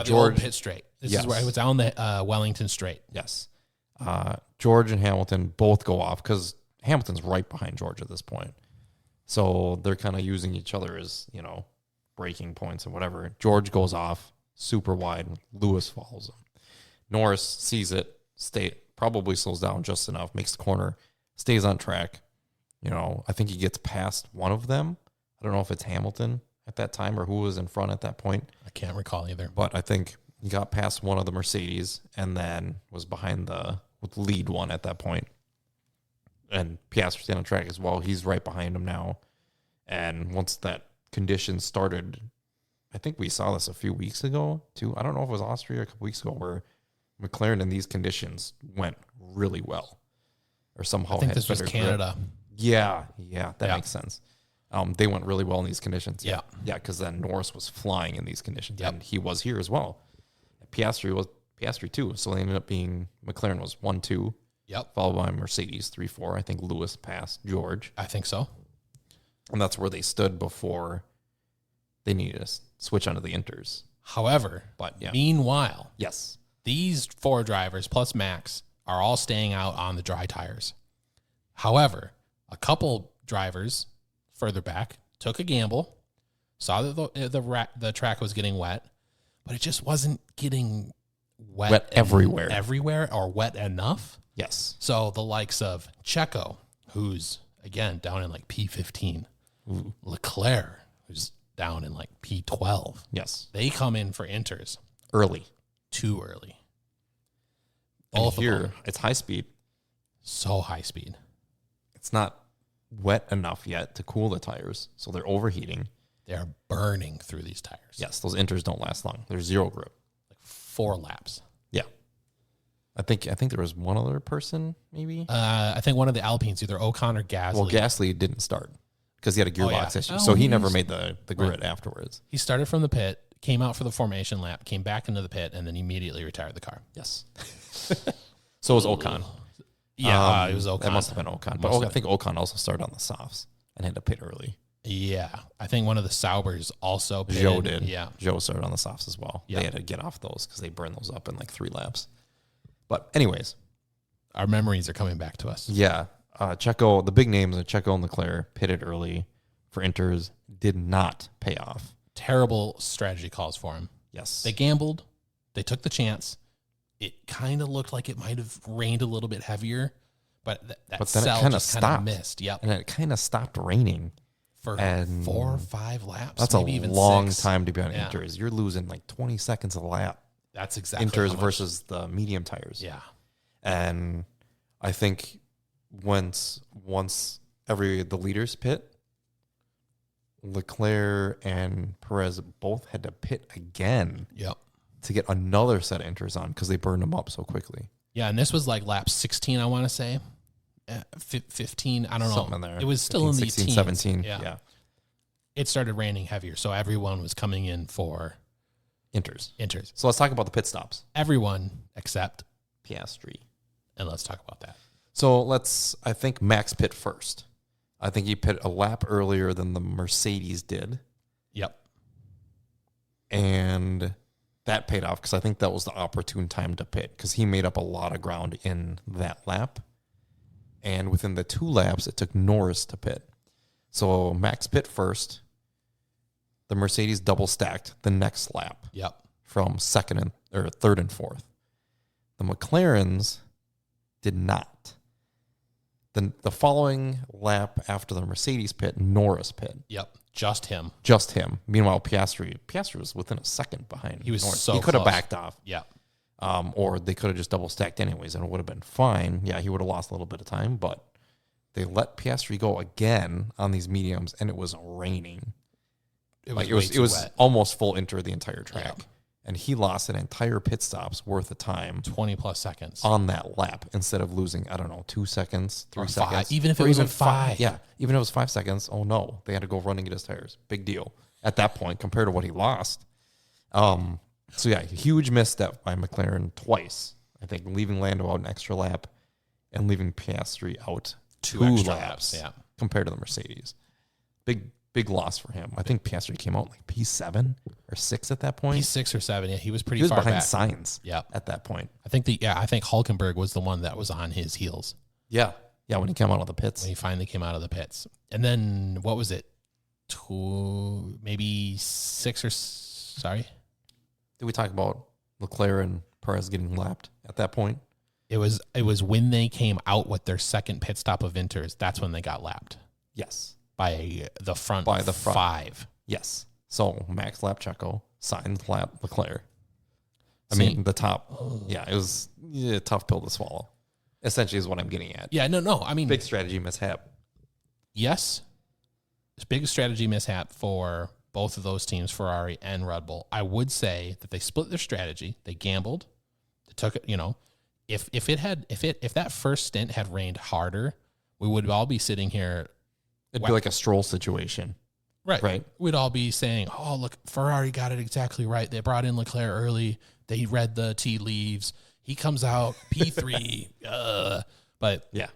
George pit straight. This yes. is where it was on the Wellington straight. Yes. George and Hamilton both go off because Hamilton's right behind George at this point. So they're kind of using each other as, braking points or whatever. George goes off super wide. Lewis follows him. Norris sees it, probably slows down just enough, makes the corner, stays on track. I think he gets past one of them. I don't know if it's Hamilton at that time or who was in front at that point. I can't recall either. But I think he got past one of the Mercedes and then was behind the lead one at that point. And Piastri's on track as well. He's right behind him now. And once that condition started, I think we saw this a few weeks ago too. I don't know if it was Austria a couple weeks ago where McLaren in these conditions went really well. Or somehow I think had this was better Canada. grip. Yeah, that makes sense. They went really well in these conditions. Yeah. Yeah, because then Norris was flying in these conditions. Yep. And he was here as well. Piastri too. So they ended up being, McLaren was 1-2. Yep. Followed by Mercedes 3-4. I think Lewis passed George. I think so. And that's where they stood before they needed to switch onto the inters. However, meanwhile, yes, these four drivers plus Max are all staying out on the dry tires. However, a couple drivers further back took a gamble, saw that the track was getting wet, but it just wasn't getting wet everywhere or wet enough. Yes. So the likes of Checo, who's again down in like P15, Leclerc, who's down in like P12. Yes. They come in for inters early. Too early. Both of them. It's high speed. So high speed. It's not wet enough yet to cool the tires, so they're overheating. They're burning through these tires. Yes, those inters don't last long. There's zero grip. Like 4 laps. Yeah. I think there was one other person, maybe. I think one of the Alpines, either Ocon or Gasly. Well, Gasly didn't start because he had a gearbox issue, so he never made the grid afterwards. He started from the pit, came out for the formation lap, came back into the pit, and then immediately retired the car. Yes. So was Ocon. Yeah, it was Ocon. That must have been Ocon. But I think Ocon also started on the softs and had to pit early. Yeah. I think one of the Saubers also pitted. Joe did. Yeah. Joe started on the softs as well. Yeah. They had to get off those because they burned those up in like 3 laps. But anyways. Our memories are coming back to us. Yeah. Checo, the big names of Checo and Leclerc pitted early for inters, did not pay off. Terrible strategy calls for him. Yes. They gambled. They took the chance. It kind of looked like it might have rained a little bit heavier, but then it kind of stopped. Missed. Yep. And it kind of stopped raining. For 4 or 5 laps. That's maybe a even long 6. time to be on inters. You're losing like 20 seconds a lap. That's exactly inters versus the medium tires. Yeah. And I think once the leaders pit, Leclerc and Perez both had to pit again. Yep. To get another set of inters on because they burned them up so quickly. Yeah, and this was like lap 16, I want to say. 15, I don't know. Something in there. It was still 15, in the 16, teens. 17. Yeah. It started raining heavier, so everyone was coming in for inters. Inters. So let's talk about the pit stops. Everyone except Piastri. And let's talk about that. So I think Max pit first. I think he pit a lap earlier than the Mercedes did. Yep. And that paid off because I think that was the opportune time to pit because he made up a lot of ground in that lap. And within the 2 laps, it took Norris to pit. So Max pit first. The Mercedes double stacked the next lap. Yep. From third and fourth. The McLarens did not. The following lap after the Mercedes pit, Norris pit. Yep. Just him. Meanwhile, Piastri was within a second behind. He was Norris. so He could have close. backed off. Yeah. Or they could have just double stacked anyways, and it would have been fine. Yeah, he would have lost a little bit of time, but they let Piastri go again on these mediums, and it was raining. It was wet. almost full inter the entire track. Yeah. And he lost an entire pit stop's worth of time 20 plus seconds on that lap instead of losing, I don't know, 2 seconds, 3 seconds. Even if it was even 5. Yeah, even if it was 5 seconds, oh no, they had to go run and get his tires. Big deal at that point compared to what he lost. So yeah, huge misstep by McLaren twice. I think leaving Lando out an extra lap and leaving Piastri out 2 laps compared to the Mercedes. Big loss for him. I think Piastri came out like P7 or 6 at that point. P6 or 7. Yeah, he was pretty He was far behind back. Sainz. Yeah, at that point. I think Hulkenberg was the one that was on his heels. Yeah, when he came out of the pits. When he finally came out of the pits. And then what was it? Maybe 6 or sorry. Did we talk about Leclerc and Perez getting lapped at that point? It was when they came out with their second pit stop of Inters. That's when they got lapped. Yes. By the front 5. Yes. So Max lapped Checo, Sainz lapped Leclerc. I mean, the top. Yeah, it was a tough pill to swallow. Essentially is what I'm getting at. Yeah, no. I mean, big strategy mishap. Yes. It's a big strategy mishap for both of those teams, Ferrari and Red Bull. I would say that they split their strategy. They gambled. They took it, if that first stint had rained harder, we would all be sitting here. It'd be like a Stroll situation. Right. We'd all be saying, oh, look, Ferrari got it exactly right. They brought in Leclerc early. They read the tea leaves. He comes out P3. But yeah,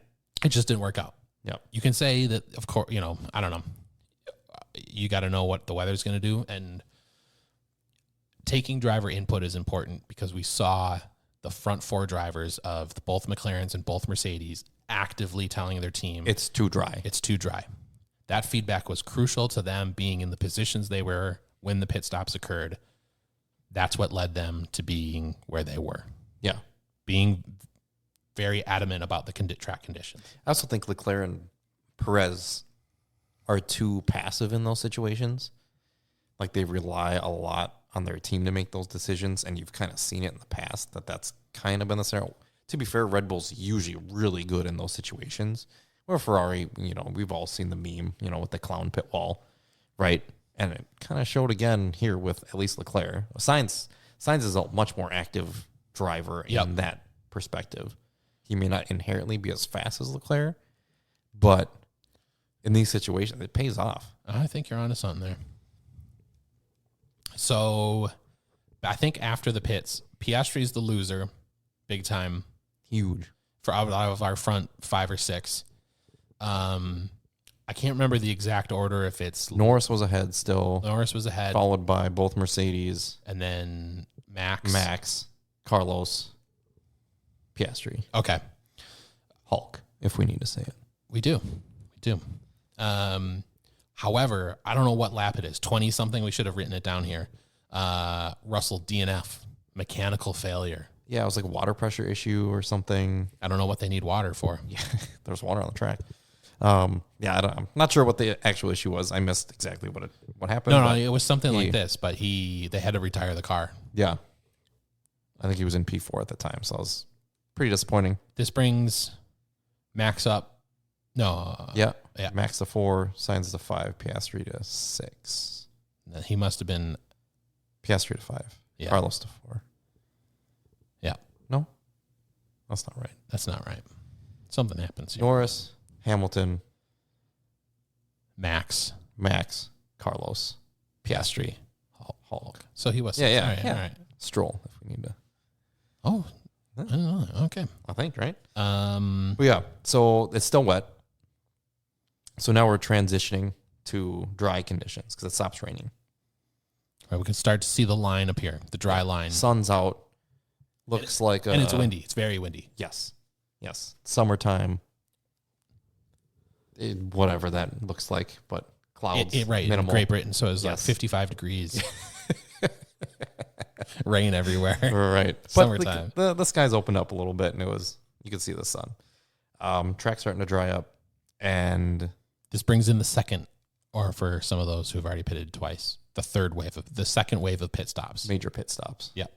it just didn't work out. Yeah. You can say that, of course, I don't know. You got to know what the weather's going to do. And taking driver input is important because we saw the front 4 drivers of both McLarens and both Mercedes actively telling their team, it's too dry. It's too dry. That feedback was crucial to them being in the positions they were when the pit stops occurred. That's what led them to being where they were. Yeah. Being very adamant about the track conditions. I also think Leclerc and Perez are too passive in those situations. Like they rely a lot on their team to make those decisions, and you've kind of seen it in the past that's kind of been the scenario. To be fair, Red Bull's usually really good in those situations. Or Ferrari, we've all seen the meme, with the clown pit wall, right? And it kind of showed again here with at least Leclerc. Sainz is a much more active driver in that perspective. He may not inherently be as fast as Leclerc, but in these situations, it pays off. I think you're onto something there. So I think after the pits, Piastri's the loser, big time. Huge. For out of our front 5 or 6. I can't remember the exact order if it's... Norris was ahead still. Norris was ahead. Followed by both Mercedes. And then Max. Carlos, Piastri. Okay. Hulk, if we need to say it. We do. However, I don't know what lap it is. 20-something. We should have written it down here. Russell DNF. Mechanical failure. Yeah, it was like a water pressure issue or something. I don't know what they need water for. Yeah, there's water on the track. I'm not sure what the actual issue was. I missed exactly what happened. No, it was something like this, but they had to retire the car. Yeah. I think he was in P4 at the time, so it was pretty disappointing. This brings Max up. No. Yeah. Max to 4, Sainz to 5, Piastri to 6. He must have been... Piastri to 5. Yeah. Carlos to 4. Yeah. No? That's not right. That's not right. Something happens here. Norris, Hamilton, Max, Carlos, Piastri, Hulk. So he was... Yeah. All right. Stroll, if we need to... Oh, I don't know. Okay. I think, right? But yeah, so it's still wet. So now we're transitioning to dry conditions because it stops raining. Right, we can start to see the line appear, the dry line. Sun's out. Looks like and it's windy. It's very windy. Yes. Summertime. Whatever that looks like, but clouds. Right, minimal. in Great Britain, so it's like 55 degrees. Rain everywhere. Right. Summertime. But the skies opened up a little bit, and you could see the sun. Track's starting to dry up, and this brings in the second, or for some of those who have already pitted twice, the second wave of pit stops. Major pit stops. Yep.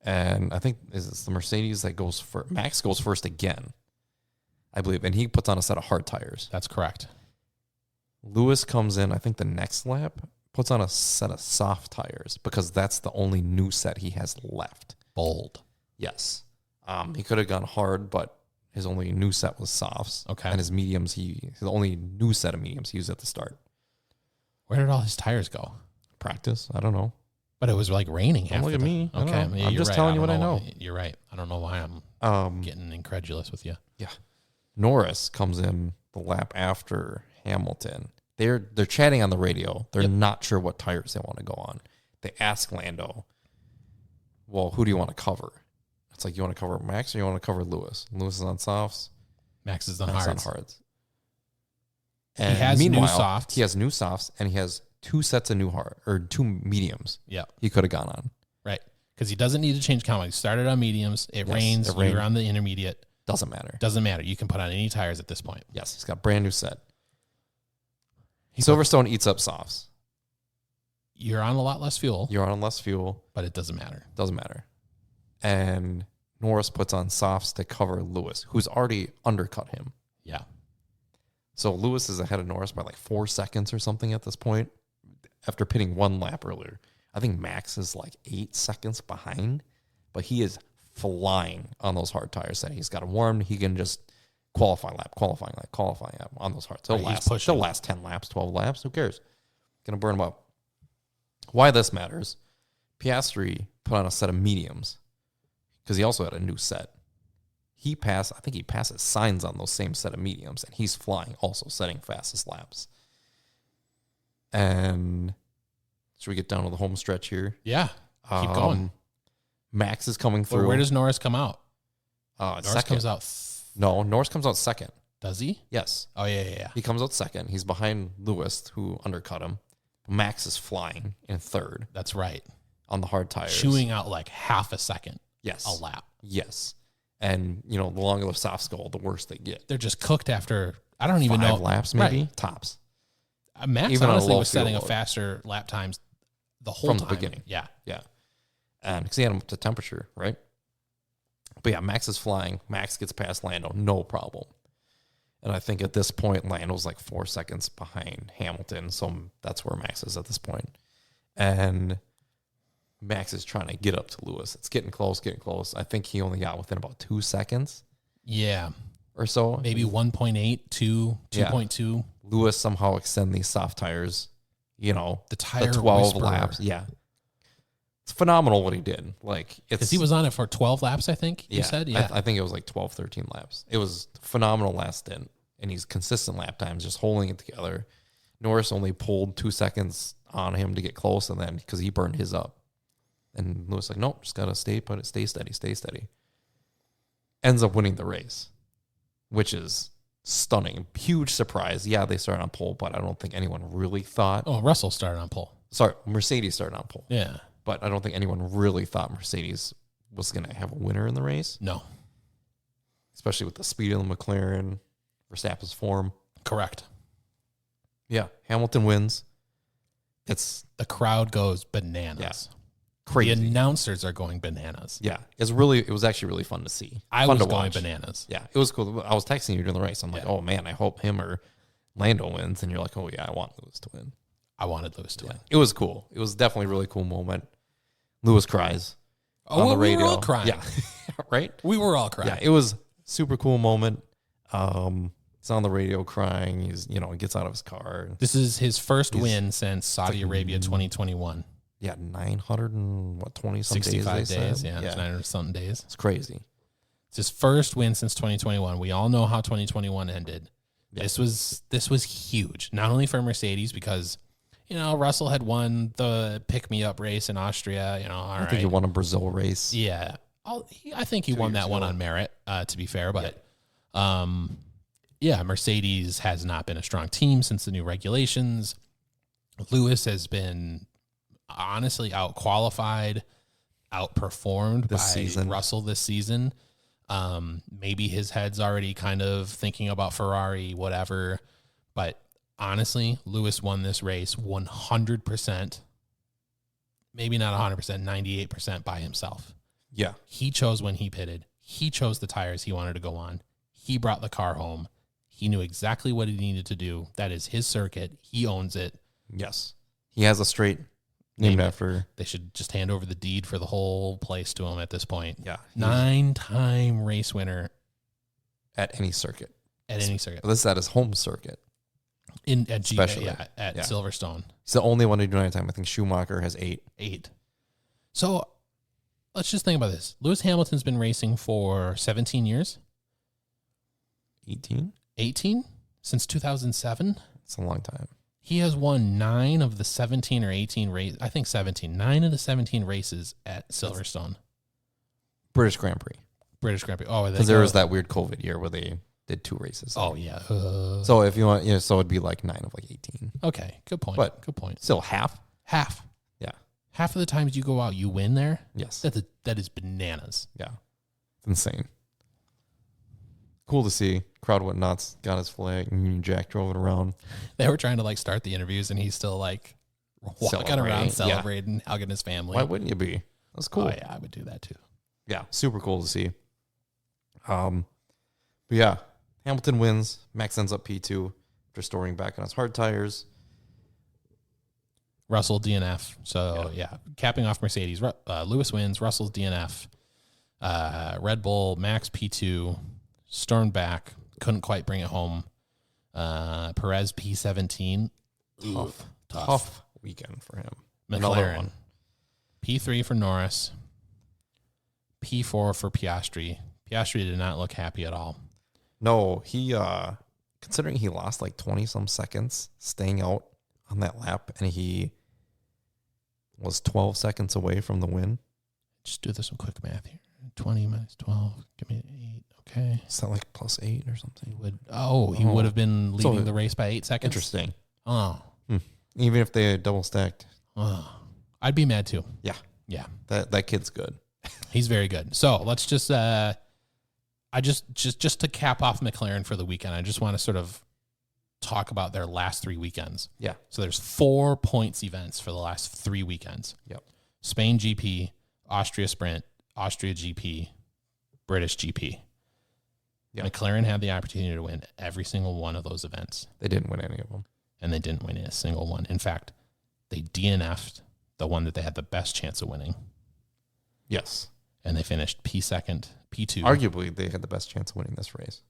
And I think it's the Mercedes that goes first. Max goes first again, I believe, and he puts on a set of hard tires. That's correct. Lewis comes in, I think the next lap, puts on a set of soft tires because that's the only new set he has left. Bold. Yes. He could have gone hard, but his only new set was softs. Okay. And his mediums, his only new set of mediums he used at the start. Where did all his tires go? Practice? I don't know. But it was like raining half Don't look the at me. I don't Okay. know. Yeah, I'm you're just right. telling you don't what I know. You're right. I don't know why I'm getting incredulous with you. Yeah. Norris comes in the lap after Hamilton. They're chatting on the radio. They're not sure what tires they want to go on. They ask Lando, well, who do you want to cover? It's like, you want to cover Max or you want to cover Lewis? Lewis is on softs. Max is on Max hards. on hards. He And has new meanwhile, softs. He has new softs, and he has two sets of new hard or two mediums. Yeah. He could have gone on. Right. Because he doesn't need to change compound. He started on mediums. It Yes, rains. it rained. You're on the intermediate. Doesn't matter. Doesn't matter. You can put on any tires at this point. Yes, he's got a brand new set. Silverstone eats up softs. You're on a lot less fuel, You're on less fuel. but it doesn't matter. Doesn't matter. And Norris puts on softs to cover Lewis, who's already undercut him. Yeah. So Lewis is ahead of Norris by like 4 seconds or something at this point after pitting one lap earlier. I think Max is like 8 seconds behind, but he is flying on those hard tires that he's got them warmed. He can just qualifying lap on those hards. They'll last 10 laps, 12 laps. Who cares? Gonna burn them up. Why this matters, Piastri put on a set of mediums because he also had a new set. I think he passes signs on those same set of mediums, and he's flying, also setting fastest laps. And should we get down to the home stretch here? Yeah. Keep going. Max is coming through. Well, where does Norris come out? Norris Norris comes out. No, Norris comes out second. Does he? Yes. Oh, yeah. He comes out second. He's behind Lewis, who undercut him. Max is flying in third That's right. on the hard tires. Chewing out like half a second Yes. a lap. Yes. And, the longer the softs go, the worse they get. They're just cooked after, I don't even know. 5 laps, maybe? Right. Tops. Max Even on a honestly low was setting fuel a load. faster lap times the whole From time. the beginning. Yeah. Yeah. And because he had him to temperature, right? But yeah, Max is flying. Max gets past Lando, no problem. And I think at this point, Lando's like 4 seconds behind Hamilton. So that's where Max is at this point. And Max is trying to get up to Lewis. It's getting close. I think he only got within about 2 seconds Yeah. or so. Maybe 1.8, 2, 2.2. Lewis somehow extend these soft tires, the tire 12 whisperer. laps. Yeah. It's phenomenal what he did. Like, Because he was on it for 12 laps, I think you yeah, said? Yeah. I think it was like 12, 13 laps. It was phenomenal last stint, and he's consistent lap times, just holding it together. Norris only pulled 2 seconds on him to get close, and then because he burned his up. And Lewis like, nope, just got to stay steady. Ends up winning the race, which is stunning. Huge surprise. Yeah, they started on pole, but I don't think anyone really thought. Oh, Russell started on pole. Sorry, Mercedes started on pole. Yeah. But I don't think anyone really thought Mercedes was going to have a winner in the race, No. especially with the speed of the McLaren, Verstappen's form. Correct. Yeah, Hamilton wins. It's The crowd goes bananas. crazy. The announcers are going bananas. Yeah, it was actually really fun to see. I Fun was to going watch. bananas. Yeah, it was cool. I was texting you during the race. I'm like, Yeah. oh man, I hope him or Lando wins. And you're like, oh yeah, I want Lewis to win. I wanted Lewis to win. It was cool. It was definitely a really cool moment. Lewis cries on the radio. We were all crying. Yeah, right? We were all crying. Yeah, it was super cool moment. He's on the radio crying. He's, he gets out of his car. This is his first win since Saudi Arabia 2021. Yeah, 920 some 65 days. They days. said. Yeah, it's 900 something days. It's crazy. It's his first win since 2021. We all know how 2021 ended. Yeah. This was huge, not only for Mercedes because Russell had won the pick-me-up race in Austria. I think he won a Brazil race. Yeah, I think he won that one on merit. To be fair, but Mercedes has not been a strong team since the new regulations. Lewis has been honestly out-qualified, outperformed This by season. Russell this season. Maybe his head's already kind of thinking about Ferrari, whatever. But honestly, Lewis won this race 100%, maybe not 100%, 98% by himself. Yeah. He chose when he pitted. He chose the tires he wanted to go on. He brought the car home. He knew exactly what he needed to do. That is his circuit. He owns it. Yes. He has a straight named after. They should just hand over the deed for the whole place to him at this point. Yeah. 9-time race winner At any circuit. at any circuit. This is at his home circuit. At Especially. at Yeah. Silverstone. He's the only one to do 9 time. I think Schumacher has 8. 8. So let's just think about this. Lewis Hamilton's been racing for 17 years. 18? 18 since 2007. It's a long time. He has won 9 of the 17 or 18 races. I think 17. 9 of the 17 races at Silverstone. British Grand Prix. British Grand Prix. Oh, Because there was that weird COVID year where they did 2 races. Oh, yeah. So if you want, so it'd be like 9 of like 18. Okay. Good point. But good point. Still half. Half. Yeah. Half of the times you go out, you win there. Yes. That is bananas. Yeah. It's insane. Cool to see. Crowd went nuts. Got his flag. Union Jack drove it around. They were trying to like start the interviews, and he's still like walking around celebrating, hugging his family. Why wouldn't you be? That's cool. Oh yeah, I would do that too. Yeah, super cool to see. But yeah, Hamilton wins. Max ends up P2 after storing back on his hard tires. Russell DNF. So yeah, capping off Mercedes. Lewis wins. Russell's DNF. Red Bull Max P2 stormed back. Couldn't quite bring it home. Perez P17. Tough weekend for him. McLaren P3 for Norris. P4 for Piastri. Piastri did not look happy at all. No, he considering he lost like 20 some seconds staying out on that lap, and he was 12 seconds away from the win. Just do this some quick math here. 20 minus 12. Give me 8. Okay. Is that like plus 8 or something? He would have been leading the race by 8 seconds. Interesting. Oh. Even if they double stacked. Oh. I'd be mad too. Yeah. Yeah. That kid's good. He's very good. So let's just just to cap off McLaren for the weekend, I just want to sort of talk about their last 3 weekends. Yeah. So there's 4 points events for the last 3 weekends. Yep. Spain GP, Austria Sprint, Austria GP, British GP. Yeah. McLaren had the opportunity to win every single one of those events. They didn't win any of them. And they didn't win a single one. In fact, they DNF'd the one that they had the best chance of winning. Yes. And they finished P2. Arguably, they had the best chance of winning this race.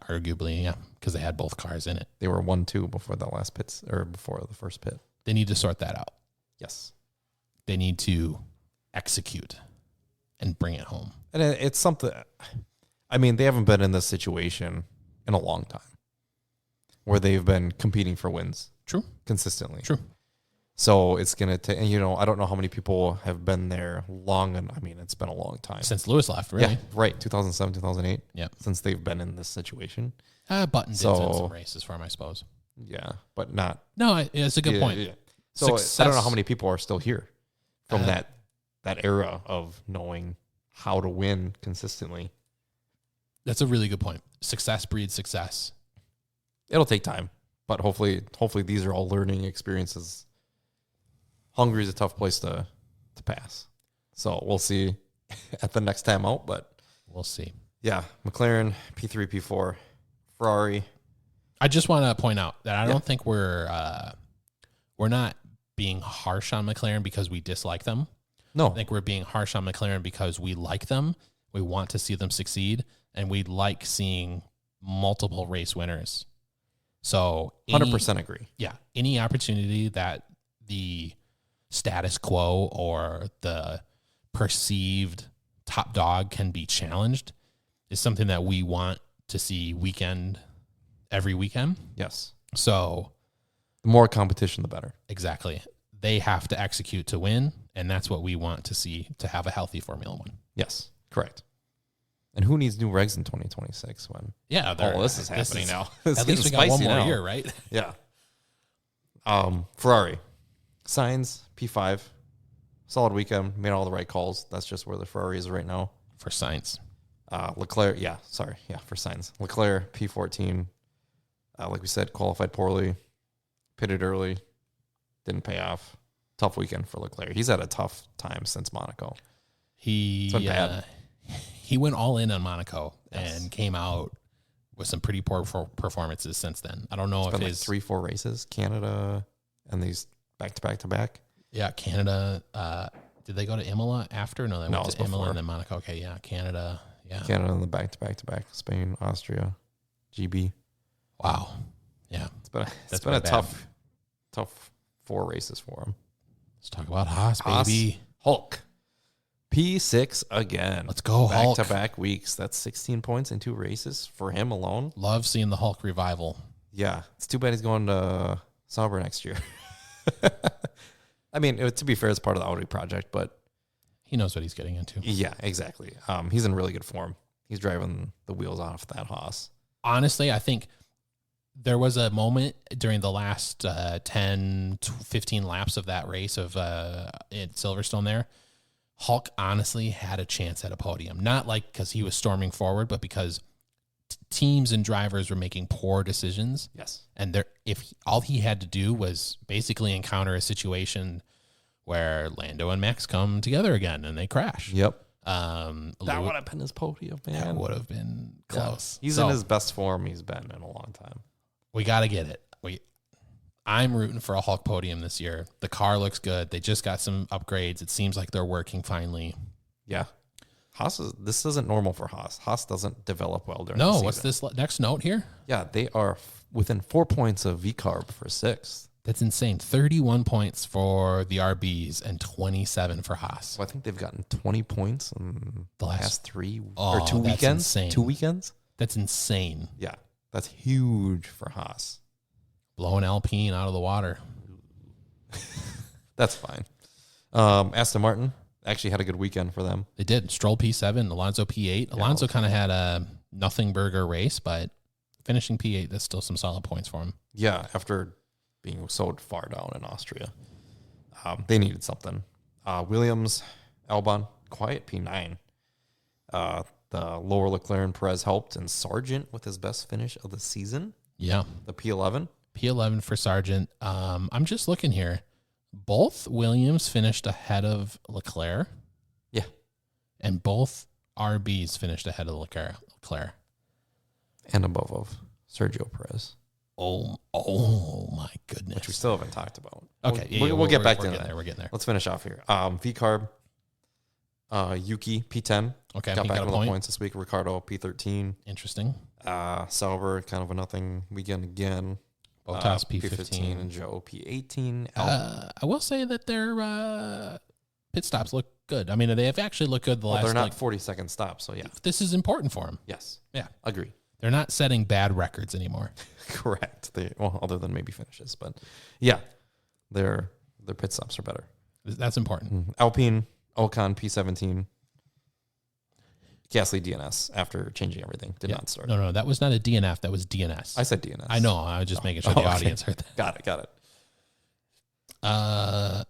Arguably, yeah, because they had both cars in it. They were 1-2 before the last pits, or before the first pit. They need to sort that out. Yes. They need to execute and bring it home. And it's something, I mean, they haven't been in this situation in a long time where they've been competing for wins. True. Consistently. True. So it's going to take, I don't know how many people have been there long, and I mean, it's been a long time. Since Lewis left, really? Yeah, right. 2007, 2008. Yeah. Since they've been in this situation. Button did win some races for him, I suppose. Yeah, but not. No, it's a good point. Yeah. So I don't know how many people are still here from that era of knowing how to win consistently. That's a really good point. Success breeds success. It'll take time, but hopefully these are all learning experiences. Hungary is a tough place to pass. So we'll see at the next time out, but we'll see. Yeah, McLaren, P3, P4, Ferrari. I just want to point out that I don't think we're not being harsh on McLaren because we dislike them. No. I think we're being harsh on McLaren because we like them. We want to see them succeed, and we like seeing multiple race winners. So 100% agree. Yeah. Any opportunity that the status quo or the perceived top dog can be challenged is something that we want to see every weekend. Yes. So the more competition, the better. Exactly. They have to execute to win, and that's what we want to see to have a healthy Formula One. Yes, correct. And who needs new regs in 2026 when this is happening now? At least we got one more year, right? Yeah. Ferrari. Sainz, P5. Solid weekend. Made all the right calls. That's just where the Ferrari is right now. For Sainz. Leclerc, for Sainz. Leclerc, P14. Like we said, qualified poorly. Pitted early. Didn't pay off. Tough weekend for Leclerc. He's had a tough time since Monaco. He It's been bad. He went all in on Monaco Yes. and came out with some pretty poor performances since then. I don't know It's if been his like 3-4 races, Canada, and these back to back. Yeah, Canada. Did they go to Imola after? No, they No, went it to was Imola before. and then Monaco. Okay, yeah, Canada. Yeah. Canada and the back to back, Spain, Austria, GB. Wow. Yeah. It's been a tough 4 races for him. Let's talk about Haas, Haas. baby. Hulk. P6 again. Let's go, Hulk. Back to back weeks. That's 16 points in 2 races for him alone. Love seeing the Hulk revival. Yeah. It's too bad he's going to Sauber next year. I mean, to be fair, it's part of the Audi project, but He knows what he's getting into. yeah, exactly. He's in really good form. He's driving the wheels off that Haas. Honestly, I think there was a moment during the last 10 to 15 laps of that race of in Silverstone there. Hulk honestly had a chance at a podium. Not like because he was storming forward, but because teams and drivers were making poor decisions. Yes. And all he had to do was basically encounter a situation where Lando and Max come together again and they crash. Yep. That That would have been his podium, man. would have been close. Yeah. He's in his best form he's been in a long time. We got to get it. I'm rooting for a Hulk podium this year. The car looks good. They just got some upgrades. It seems like they're working finally. Yeah. This isn't normal for Haas. Haas doesn't develop well during the No, season. what's this next note here? Yeah, they are within 4 points of VCARB for 6th. That's insane. 31 points for the RBs and 27 for Haas. So I think they've gotten 20 points in the last 3 or 2 that's weekends. insane. 2 weekends? That's insane. Yeah, that's huge for Haas. Blowing Alpine out of the water. That's fine. Aston Martin actually had a good weekend for them. They did. Stroll P7, Alonso P8. Alonso kind of had a nothing burger race, but finishing P8, that's still some solid points for him. Yeah, after being so far down in Austria. They needed something. Williams, Albon, quiet P9. The lower Leclerc and Perez helped, and Sargent with his best finish of the season. Yeah. The P11. P11 for Sargent. I'm just looking here. Both Williams finished ahead of Leclerc. Yeah. And both RBs finished ahead of Leclerc. And above of Sergio Perez. Oh my goodness. Which we still haven't talked about. Okay. We'll get back to that. We're getting there. Let's finish off here. VCARB. Yuki, P10. Okay. Got he back got on a point. the points this week. Ricardo, P13. Interesting. Sauber, kind of a nothing weekend again. Bottas P15. And Joe P18. I will say that their pit stops look good. I mean, they have actually looked good the last. They're not 40-second stops, so yeah. This is important for them. Yes. Yeah. Agree. They're not setting bad records anymore. Correct. Other than maybe finishes, but yeah, their pit stops are better. That's important. Alpine, Ocon P17. Gasly DNS after changing everything. Did not start. No, that was not a DNF. That was DNS. I said DNS. I know. I was just making sure the audience heard that. Got it.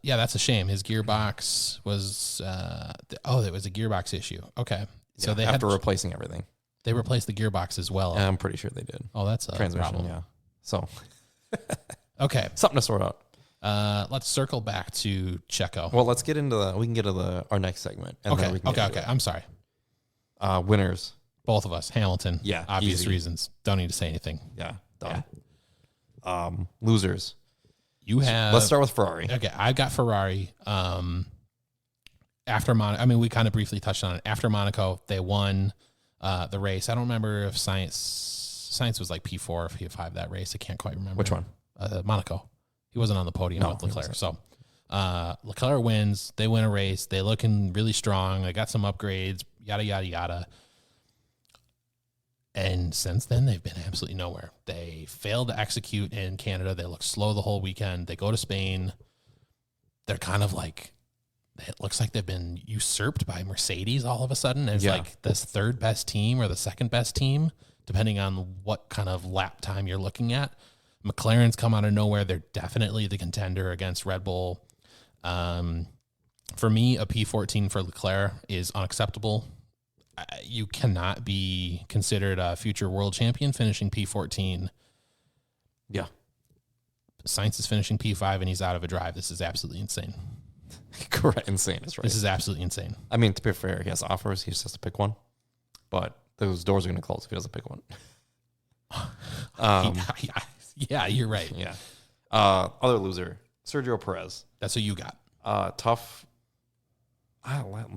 Yeah, that's a shame. His gearbox was. It was a gearbox issue. Okay, so Yeah, they after had replacing everything. they replaced the gearbox as well. I'm pretty sure they did. Oh, that's a Transmission, problem. yeah. So Okay, something to sort out. let's circle back to Checo. Well, let's get into we can get to our next segment. And then we can get Okay. I'm sorry. Winners. Both of us, Hamilton. Yeah, obvious easy. reasons. Don't need to say anything. Yeah, done. Losers. You have. Let's start with Ferrari. Okay, I got Ferrari. After we kind of briefly touched on it. After Monaco, they won the race. I don't remember if Sainz was like P4 or P5 that race. I can't quite remember. Which one? Monaco. He wasn't on the podium with Leclerc. So Leclerc wins. They win a race. They looking really strong. They got some upgrades. Yada yada yada. And since then, they've been absolutely nowhere. They failed to execute in Canada. They look slow the whole weekend. They go to Spain. They're kind of like, it looks like they've been usurped by Mercedes all of a sudden as like this third best team or the second best team, depending on what kind of lap time you're looking at. McLaren's come out of nowhere. They're definitely the contender against Red Bull. For me, a P14 for Leclerc is unacceptable. You cannot be considered a future world champion finishing P14. Yeah. Sainz is finishing P5 and he's out of a drive. This is absolutely insane. Correct. Insane is right. This is absolutely insane. I mean, to be fair, he has offers. He just has to pick one. But those doors are going to close if he doesn't pick one. Yeah, you're right. Yeah. Other loser, Sergio Perez. That's what you got. Tough.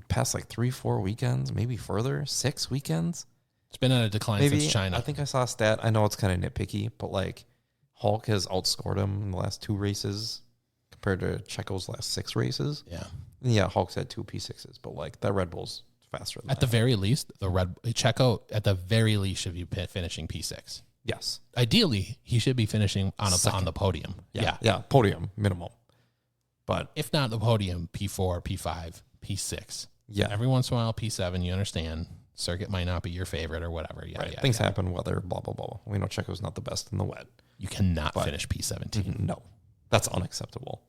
Past like 3-4 weekends, maybe further, 6 weekends. It's been on a decline Maybe, since China. I think I saw a stat. I know it's kind of nitpicky, but like Hulk has outscored him in the last 2 races compared to Checo's last 6 races. Yeah. And yeah, Hulk's had 2 P6s, but like that Red Bull's faster than At the very least, Checo at the very least should be finishing P6. Yes. Ideally, he should be finishing on the podium. Yeah, podium minimum. But if not the podium, P4, P5, P6. Yeah. Every once in a while, P7, you understand. Circuit might not be your favorite or whatever. Yeah, right. Yeah, Things happen, weather, blah, blah, blah. We know Checo's not the best in the wet. You cannot finish P17. No. That's unacceptable.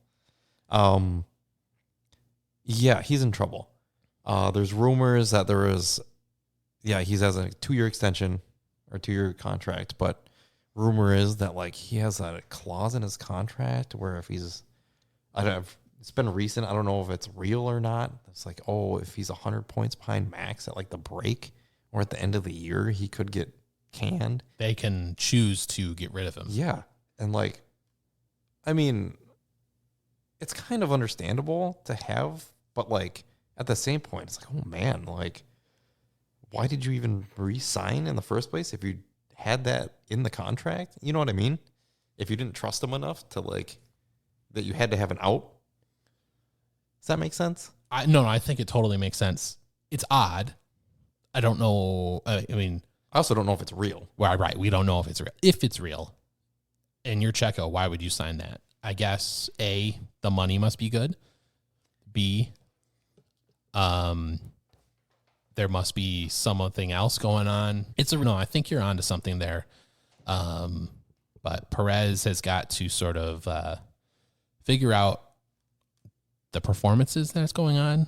Yeah, he's in trouble. There's rumors that he has a 2-year extension or 2-year contract, but rumor is that like he has a clause in his contract where if he's, it's been recent. I don't know if it's real or not. It's like, if he's 100 points behind Max at like the break or at the end of the year, he could get canned. They can choose to get rid of him. Yeah. And like, I mean, it's kind of understandable to have, but like at the same point, it's like, oh man, like, why did you even re-sign in the first place if you had that in the contract? You know what I mean? If you didn't trust him enough to like, that you had to have an out. Does that make sense? No, I think it totally makes sense. It's odd. I don't know. I mean, I also don't know if it's real. Well, right. We don't know if it's real. If it's real and you're Checo, why would you sign that? I guess A, the money must be good. B, there must be something else going on. No, I think you're onto something there. But Perez has got to sort of figure out the performances that's going on,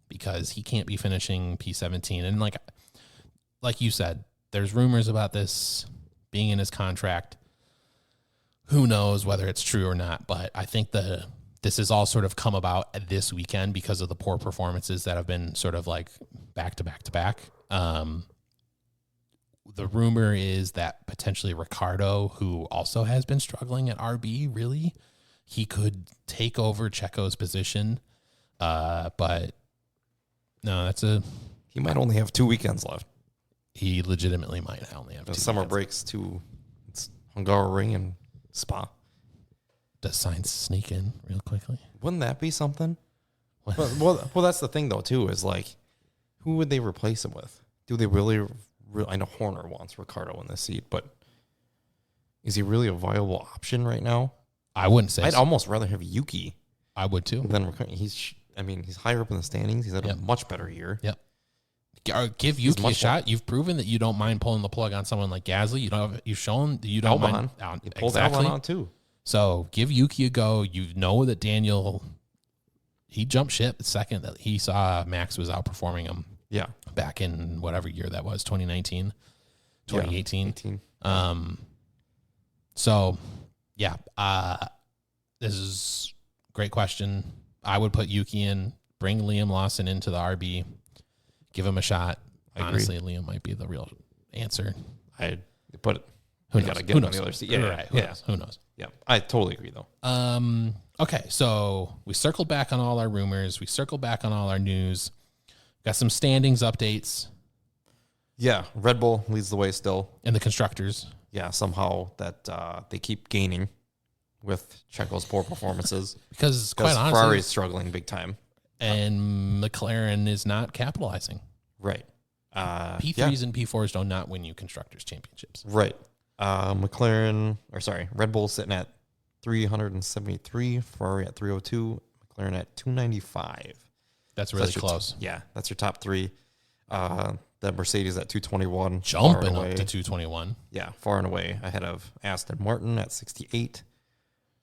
because he can't be finishing P17. And like you said, there's rumors about this being in his contract. Who knows whether it's true or not, but I think this has all sort of come about this weekend because of the poor performances that have been sort of like back to back to back. The rumor is that potentially Ricardo, who also has been struggling at RB, really, he could take over Checo's position. But no, he might only have 2 weekends left. He legitimately might only have 2 summer weekends. breaks to Hungary and Spa. Does Sainz sneak in real quickly? Wouldn't that be something? Well, that's the thing though too. Is like, who would they replace him with? Do they really? I know Horner wants Ricardo in the seat, but is he really a viable option right now? I wouldn't say. I'd almost rather have Yuki. I would too. Than Ricardo. He's higher up in the standings. He's had a much better year. Yep. Give Yuki a shot. You've proven that you don't mind pulling the plug on someone like Gasly. You've shown that you don't mind. You pulled Albon on too. So give Yuki a go. You know that Daniel, he jumped ship the second that he saw Max was outperforming him. Yeah. Back in whatever year that was, 2019, 2018. Yeah, So, yeah, this is a great question. I would put Yuki in, bring Liam Lawson into the RB, give him a shot. Honestly, Liam might be the real answer. But you got to get him on the other seat. Yeah, right. Who knows? Yeah, I totally agree though. Okay, so we circled back on all our rumors. We circled back on all our news. Got some standings updates. Yeah, Red Bull leads the way still. And the constructors. Yeah, somehow that they keep gaining with Checo's poor performances. Because quite honestly, Ferrari's struggling big time. And McLaren is not capitalizing. Right. P3s and P4s do not win you constructors championships. Right. Red Bull sitting at 373, Ferrari at 302, McLaren at 295. That's really close. That's your top three. The Mercedes at 221. Jumping up to 221. Yeah, far and away ahead of Aston Martin at 68,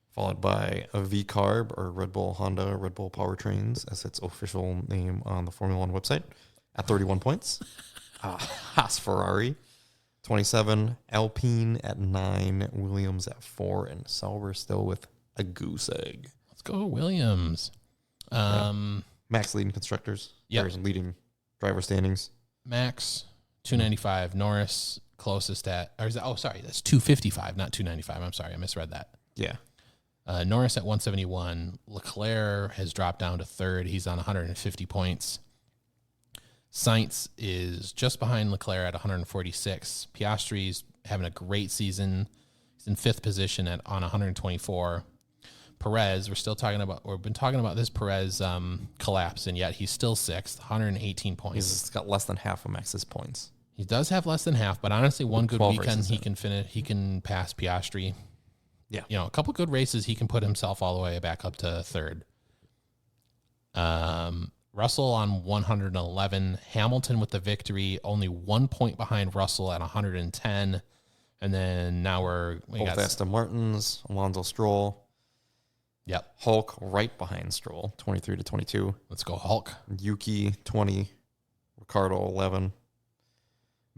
followed by a V-Carb, or Red Bull Powertrains, as its official name on the Formula One website, at 31 points. Haas Ferrari, 27, Alpine at 9, Williams at 4, and Sauber still with a goose egg. Let's go Williams. Max leading constructors. Yep. Or leading driver standings. Max 295. Norris closest at, or is that? Oh, sorry, that's 255, not 295. I'm sorry, I misread that. Yeah. Norris at 171. Leclerc has dropped down to third. He's on 150 points. Sainz is just behind Leclerc at 146. Piastri's having a great season. He's in fifth position on 124. Perez, we've been talking about this Perez collapse, and yet he's still sixth, 118 points. He's got less than half of Max's points. He does have less than half, but honestly, one good weekend races, he can pass Piastri. Yeah. A couple good races, he can put himself all the way back up to third. Russell on 111. Hamilton with the victory, only 1 point behind Russell at 110. And then now we got Aston Martins, Alonso Stroll. Yep. Hulk right behind Stroll, 23 to 22. Let's go Hulk. Yuki 20, Ricardo 11.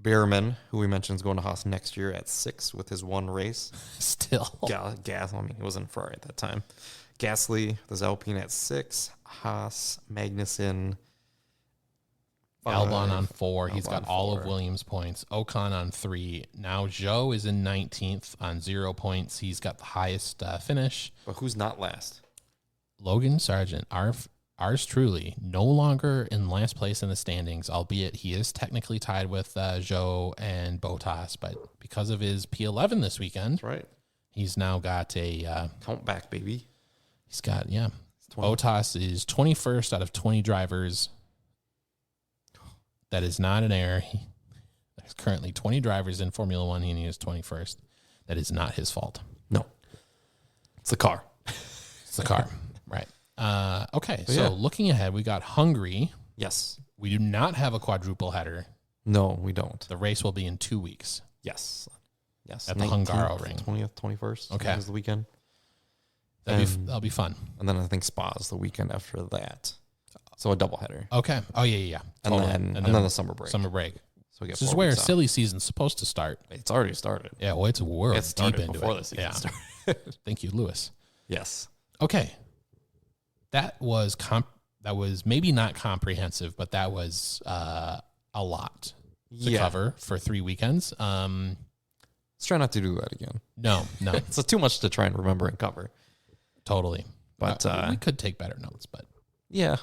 Behrman, who we mentioned is going to Haas next year at 6 with his one race. Still. Gas. I mean, he wasn't Ferrari at that time. Gasly, the Alpine at 6. Haas, Magnussen. Albon on 4. He's Albon got all of Williams' points. Ocon on 3. Now Zhou is in 19th on 0 points. He's got the highest finish. But who's not last? Logan Sargent, ours truly, no longer in last place in the standings, albeit he is technically tied with Zhou and Bottas, but because of his P11 this weekend, That's right. he's now got a... Count back, baby. He's got, Bottas is 21st out of 20 drivers. That is not an error. There's currently 20 drivers in Formula One, and he is 21st. That is not his fault. No. It's the car. It's the car. Right. Okay, so looking ahead, we got Hungary. Yes. We do not have a quadruple header. No, we don't. The race will be in 2 weeks. Yes. At the Hungaro ring. 20th, 21st. Okay. Is the weekend. That'll be fun. And then I think Spa is the weekend after that. So a doubleheader. Okay. Oh, yeah. Totally. And then the summer break. Summer break. So we get this is where silly season's supposed to start. It's already started. Yeah, well, we're deep into before it. the season started. Thank you, Lewis. Yes. Okay. That was maybe not comprehensive, but that was a lot to cover for 3 weekends. Let's try not to do that again. No. It's too much to try and remember and cover. Totally. But we could take better notes, but yeah.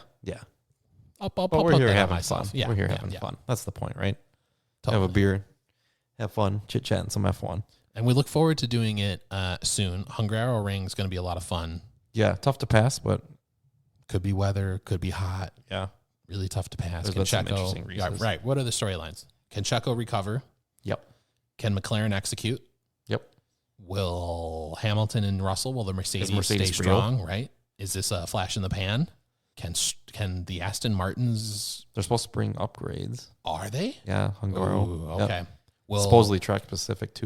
I'll But put we're here that on having myself. fun. Yeah, We're here having fun. That's the point, right? Totally. Have a beer, have fun, chit chat, and some F1. And we look forward to doing it soon. Hungaro Ring is going to be a lot of fun. Yeah, tough to pass, but could be weather, could be hot. Yeah, really tough to pass. There's Can some Checo? interesting races. Right. What are the storylines? Can Checo recover? Yep. Can McLaren execute? Yep. Will Hamilton and Russell? Will the Mercedes stay real? strong? Right. Is this a flash in the pan? Can the Aston Martins? They're supposed to bring upgrades. Are they? Yeah, Hungaro. Ooh, okay. Yep. Well, supposedly track specific.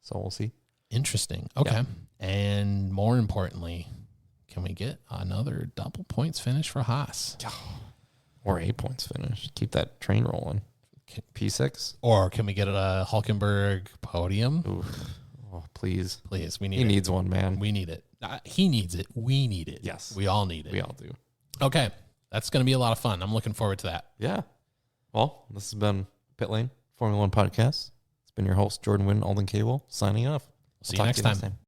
So we'll see. Interesting. Okay. Yeah. And more importantly, can we get another double points finish for Haas? Or 8 points finish. Keep that train rolling. P6. Or can we get a Hulkenberg podium? Oof. Oh, please. Please. We need He it. needs one, man. We need it. He needs it. We need it. Yes. We all need it. We all do. Okay. That's going to be a lot of fun. I'm looking forward to that. Yeah. Well, this has been Pit Lane Formula One Podcast. It's been your host, Jordan Wynn, Alden Cable, signing off. See you next time.